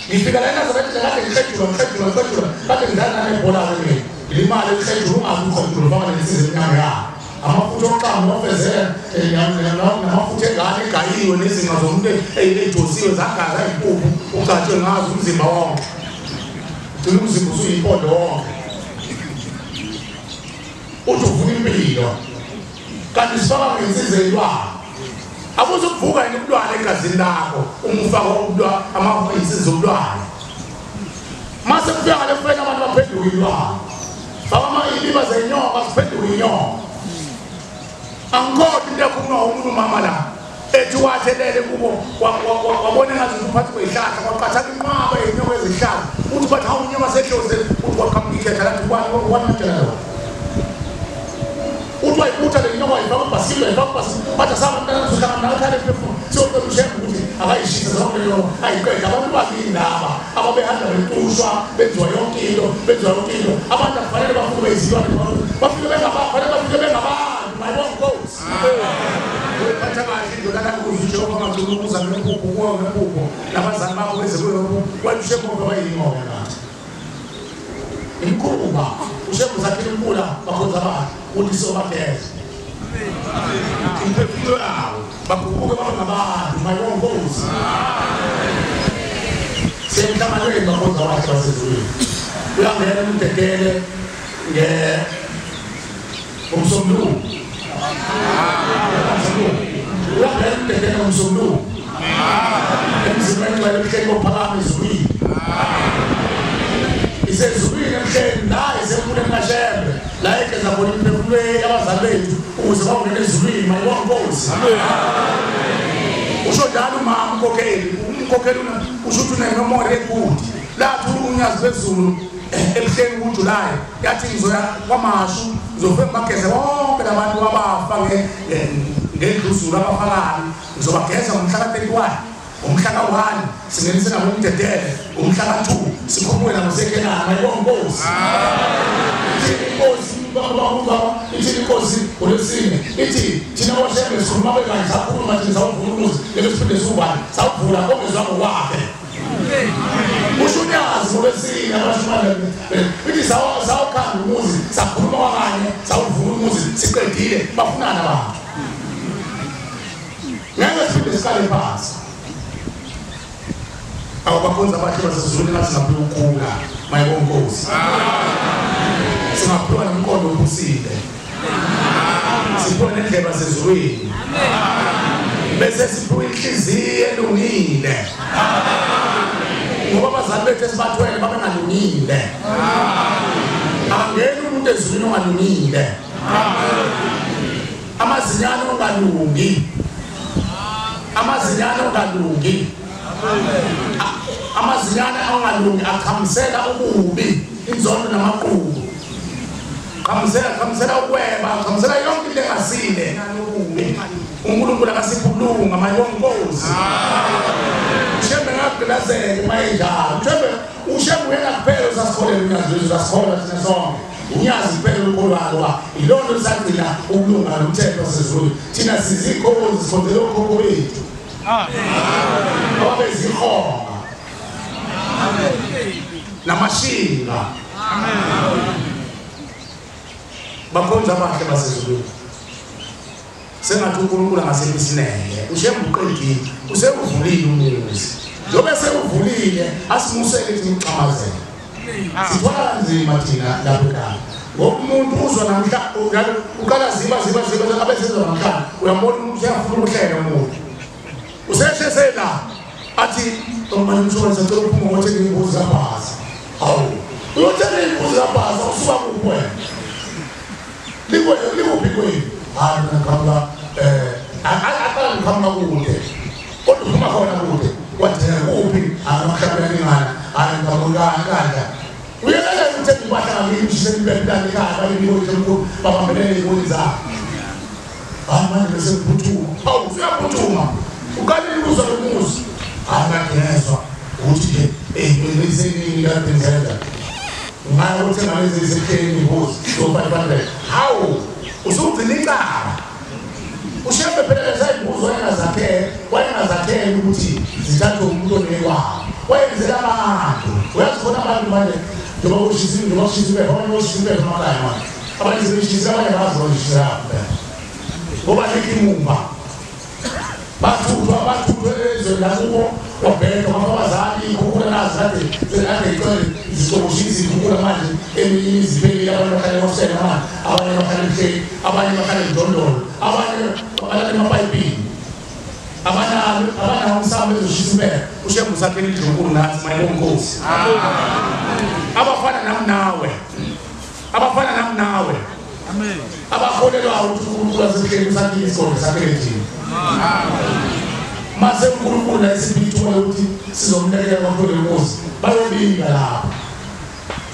ngifika la eNazaretha kade ngihlejula kade ngidlala nebhola kimi ilimali elihlejula ungazukhonjula ufaka nesize enyama yabo amafutha oqamba ofezela namafutha engane egayiwe nezinga zomuntu ey'josiwe zagaza impuphu ugatshwe ngazo umzimba wonke ugcina umzimba usuyimpondo wonke uthi uvuna impilo kanti sifaka ngensiza eyilwane akuze ukuvuka yini umntwana egazini lakho uma ufaka insiza zomntwana mase kufika ngale mfeni abantu baphenduka iyilwane faka iliba zenyonga ziphenduka inyonga angikho into ekhulunywa umuntu umama la ethi wathelele kubo wabona ngathi uphathi kwezihlahla kwaqatha inqaba yenyoko ezihlahla uthi bathi hawu inyama sehloze uthi wakamikhetha la kubani wanatshela uthi wayibutha le nyoko ayifaka ubhasile bathi asabantwana zohlangana nawe khale phefuna siyocela ushembe ukuthi akayishisa zonke leyo ayiqeda abantu babili laba ababehamba betushwa benziwa yonke into abantu akufanele bafuke bezilwane bafike bengabantu mayonkosi wephatha kahle indoda kakuze uJehova ngathuluza ngempuphu ngempuphu nabazali bakho beze kuyo walushe ngoba bayinqoba nathi inkuba ushebe uzakhela impula bakhonza abantu uthi sobageza imphefumulo yawo baguquke babe ngabantu mayonkosi semhlamalweni bakhonza abantu basezulwini uyangena umdedele umsombuluko uyabheka umsombuluko emzimbeni walehlelo phakama ezulwini isezulwini emhleni la isemfune emashembe la egeza khona imphefumulo yabazali bethu ukuze bangene ezulwini mayonkosi usho njalo umama umkhokheli usho ukuthi unememori ekude lathi unyazi lwezulu emhleni kuJulayi yathi ngizoya kwamashu ngizofika bageze bonke labantu abafa ngendluzulu abafakani ngizobageza ngomhla ka-31 ngomhla ka-1 singenise nabo umdedele ngomhla ka-2 sikhulume nabo sekenana mayonkosi ithi inkosi ngolwesine ithi thina boshembe sikhuluma bekanje sakhuluma thina sawuvula umuzi lelo siphinde siwubani sawuvula ongezwa ngokwakhe usho unyazi wesine abashumana bithi sawukhanda umuzi sakhuluma kwakanye sawuvula umuzi siqedile bafunana abantu ngeke siphinde siqale phansi abakhonza abahle basezulwini nathi singaphi ukukhula mayibonkosi singaphiwa nomqondo ophusile siphiwe nendleba sezulwini bese siphiwe inhliziyo elungile ngoba abazali bethu esibathwele babengalungile angeni umuntu ezulwini ongalungile amazinyane ongalungi amazinyane angalungi aqhamisela ububi inzondo namaqhubu qhamisela ukweba qhamisela yonke into engasile ububi uNkulunkulu akasiphulunga mayonkosi ushembe ngagqilazeke mayinjalo ushembe uyena kuphela usasikholela unyazi lwethu sasikhola thina sonke unyazi kuphela ukolwalo ilona lisagcina ukulunga nomthetho wasezulu thina sizikhozi sikhonzele okhokho bethu ababezihonga namashinga bakhonza abahle basezulwini sengathi uNkulunkulu angasekho isineke ushembuqedile usevulile umuzi njobe sevulile asimuseke simxamazele sithola kanzima thina lapha ekhaya ngoba umuntu uzwa namhla uqala ziba abesezwa namhla uyambona umuntu uyafuna ukuhlela umuntu useshesela athi manje umshwalense acela ukuphuma ngokuthi ngimbuza zabhaza hawu uyothenga imbuzi zabhaza usuka kuwena likuphi kwenu hayi ngikhamla aqala ngikhamla kude kodwa uphuma khona kude wathenga kuphi amahlabela ngingana hayi ngikhamla uyekela ukuthi ngibahla ngimshise ngibelani ekhaya bayibona ukuthi babambelele iziboni zabo hayi manje bese ngiphuthuma hawu uyaphuthuma uqale ukuzwa lomuzi angagezwa ukuthi ngiseningi kade ngizenza ngayo ukuthi ngalezi isekheni imbuzi so500 hawu usugcina icala ushembe phela lezimbuzi wayengazakhela ukuthi zithathe umuntu onekwayo wayenzela abantu uyazibona abantu manje njengoba ushisiwe abanye ushisiwe emakhaya manje abanye sebeshisa abanye bazishisa ngoba nekimumba bathuthwe ezolakubo wabheka abazali ukukula nazi kade zicoboshisa ukukula manje eminye iziphelile abantu bakhala ngosela manje abanye bakhala emhleni abanye bakhala emdondolo abanye bakhala emapayipini abanye umsamo ezoshisa impela ushembu sakhela indlunkulu nathi mayibonkosi abafana nawe amen abakholelwa ukuthi uNkulunkulu asehleli sakhe isikole sakhe thina mase uNkulunkulu nasibithume ukuthi sizomnekela kakhulu umuzi bayobinga lapha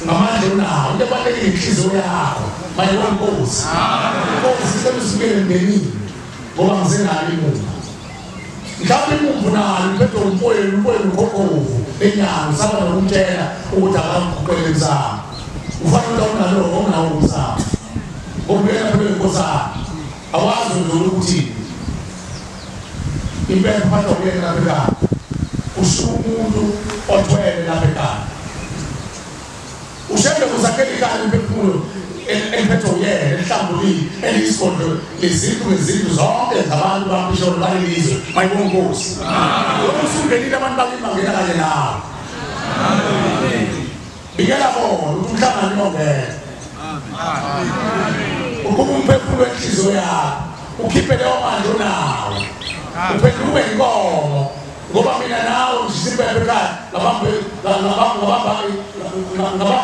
ngamandla unawo into ebalulekile inhliziyo yakho mayibonkosi inkosi selusukele ngenini ngoba ngizenalo imumva mhlawumbe imumva nalo iphethe umpoyelo ngokhovu enyanga saba nokumtshela ukuthi akamkhuqele msamo ufanele unalo ongawo umsamo ngobuyela phela inkosana awazi ukuthi impela phatha uyena lapha ekhaya ushuka umuntu othwele lapha ekhaya ushembe kuzakhela ikhaya imphefumulo eliphethe uyena elihlambulile eliyisikondlo lezindlu zonke zabantu bamisholo balelizwe mayibonkosi usungenile abantu bakini bangena kanye nawe bikela bona ukuthi umhlangano yongena ukuba umphefumulo wenhliziyo yakho ukhiphe leyo manje onawo uphendule inkomo ngoba mina nawe ngisiphephe ekhaya ngabamba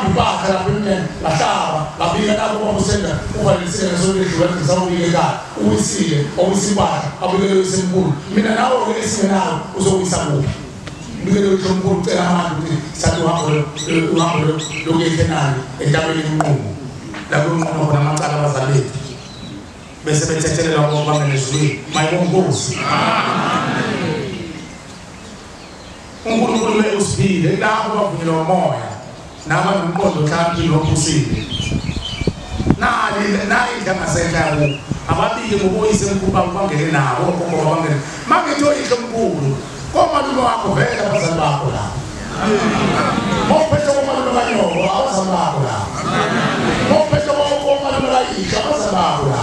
ibakha lapha emnyeni ngahlaba ngabika nabo bamusenda uvalisile ngesolidlula ngisawubika ekhaya uwisile owisibakha abikele isemkhulu mina nawe-ke esingenayo uzowisa kuphi bikele isemkhulu ucela amanje ukuthi sathi uhambo lokuya eKhenani entabeni inqumo lapho unqumo khona amacala abazali bethu bese bethethelela ngoba bangene ezulwini mayibonkosi uNkulunkulu usiphile lapho bavunyelwa umoya naba nomqondo othambile ophusile nali ndangasekhaya ababili ngoboyise emkhulu bangene nabo okhokho bangene mangithi oyihlo omkhulu komalume wakho vele abazali bakho la mawuphethe bakho la mawuphethe omama bayisha bazabakho la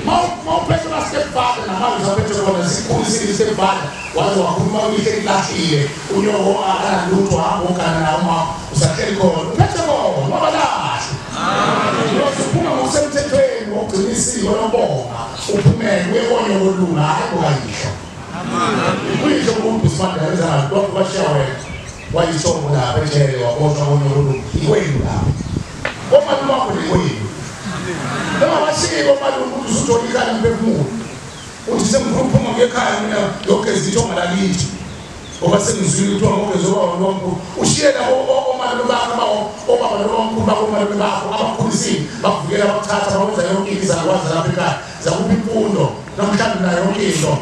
mawuphethe stepfather namanje uzaphethe khona sikhulisile stepfather waze wakhuluma ukuthi elahlile unyoko akanalutho hamba ongana nawo mama usahleli khona uphethe khona mabalahle uyosuphuma ngokusemthethweni wokugcinisile wonobonga uphumele uyebonye kolunga hayi kokayisha uyisho umuntu usifanda ezana lokho bashiya wena wayisongo lapha ejele wabotshwa konolungu ikwenu lapha omalume wakho likwenu noma washiko omalume ukuthi usutolikana mphefumulo uthi sengiphuma ngekhaya mina yonke izithonga lakithi ngoba sengizwile ukuthi ngokezoba ushiyela omalume bakho obaba nomkhulu bakho omalume bakho abakhulisile bakuvukela bakuthatha bakwenza yonke izakwazi lapha ekhaya zakupha imfundo namhlanje nayo yonke into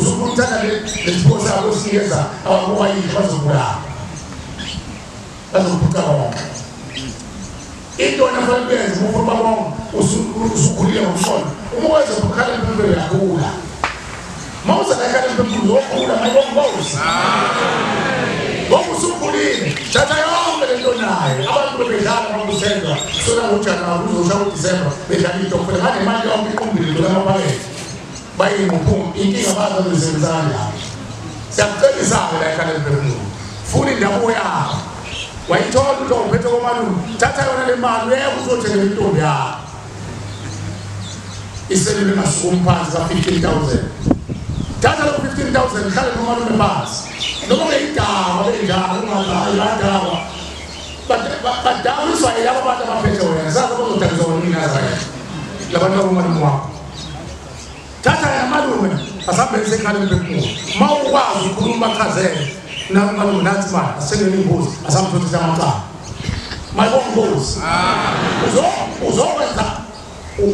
usukuthatha lesipho sakho sinikeza abakubayile bazobulala bazobhuqa bonke into nafanele benze umfuna babonke usukhulile ngomqondo uma wenza ukukhala empilo yakhula mawuza nakhala empilo yokhula mayibongozi ngoba usukhulile thatha yonke lento nayo abantu bebedlala bakusenza sona ngojana kuzosha uDisemba bedlala into kuphela ngane imali yonke iqumbile njengamabhakede bayi muphuma inkinga bazo bezenzana siyakucebisa la ekhaya empilo funa indawo yakho wayithola ukuthi uphethe komalume thatha yona le mali uyokuthothe intombi yakho iselile masikumphansi ka 15,000 thatha lo 15,000 khale komalume phansi noma ngeyidaba benjalo ungazayi ladawa badawiswa yilabo abantu abaphethe wena saza bazodaliswa wena uNazareth labantu abomalume wakho thatha yena malume asambelise ekhaya empilo mawukwazi ukukhuluma chazele namalume nathi manje asengene imbuzi asamthothisa amaqala mayibongozi uzokwenza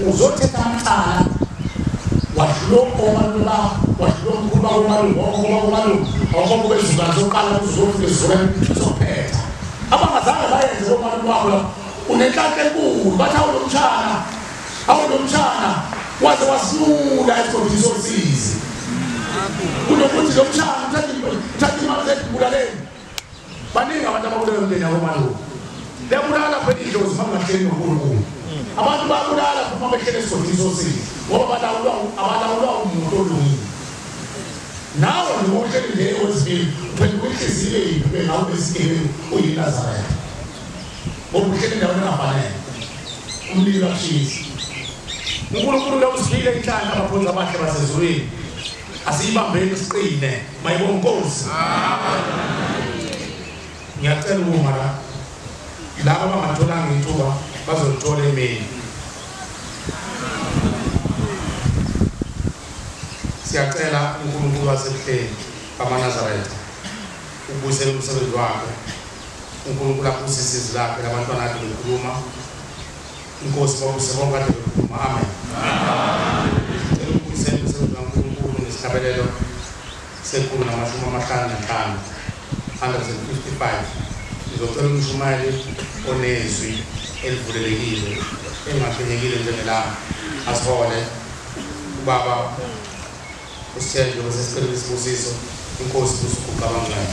uzothetha amaqala wahloko omalume bakho wahloko umkhulu bakho omalume awukho bezizwana zoqala uzofika ezizweni zophetha abangazange bayenze omalume bakho unenhlanhla enkulu bathi awulomshana waze wasilula esikhombisa sosizi kunokuthi lo mshana uthatha imali zethubulaleni baningi abantu ababulala umndeni wakomalume bebulala phela idlozi bangahleli noNkulunkulu abantu babulala uma behlele esikhombisa sosizi ngoba abalawulwa umuntu olungile nawe ngohleli nje wesibili uphenduka inhliziyo yiphi bengawo besikele uyiNazareth ngoba uhleli endaweni engafanele umlilo akushisa uNkulunkulu lo usifile inhlanhla abaphonza abahle basezulwini asiyibambeni siqine mayibongozi ngiyacela uma la laba abangatholanga ithuba bazolithola emini siyacela uNkulunkulu wasebuhleni bamaNazaretha ubuyisele umsebenzi wakhe uNkulunkulu aphuse isizwe lakhe labantwana bakhe bekhuluma inkosi babuse bonke kade bekhuluma amen Isabelelo sekhulu namashumi amahlanu nanhlanu 155 izocela umshumali onezwi elivulelekile engaphenyekile njengelanga asihole ubaba usithenjwe besesicela isibusiso inkosi kusukuqabangela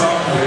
Yes.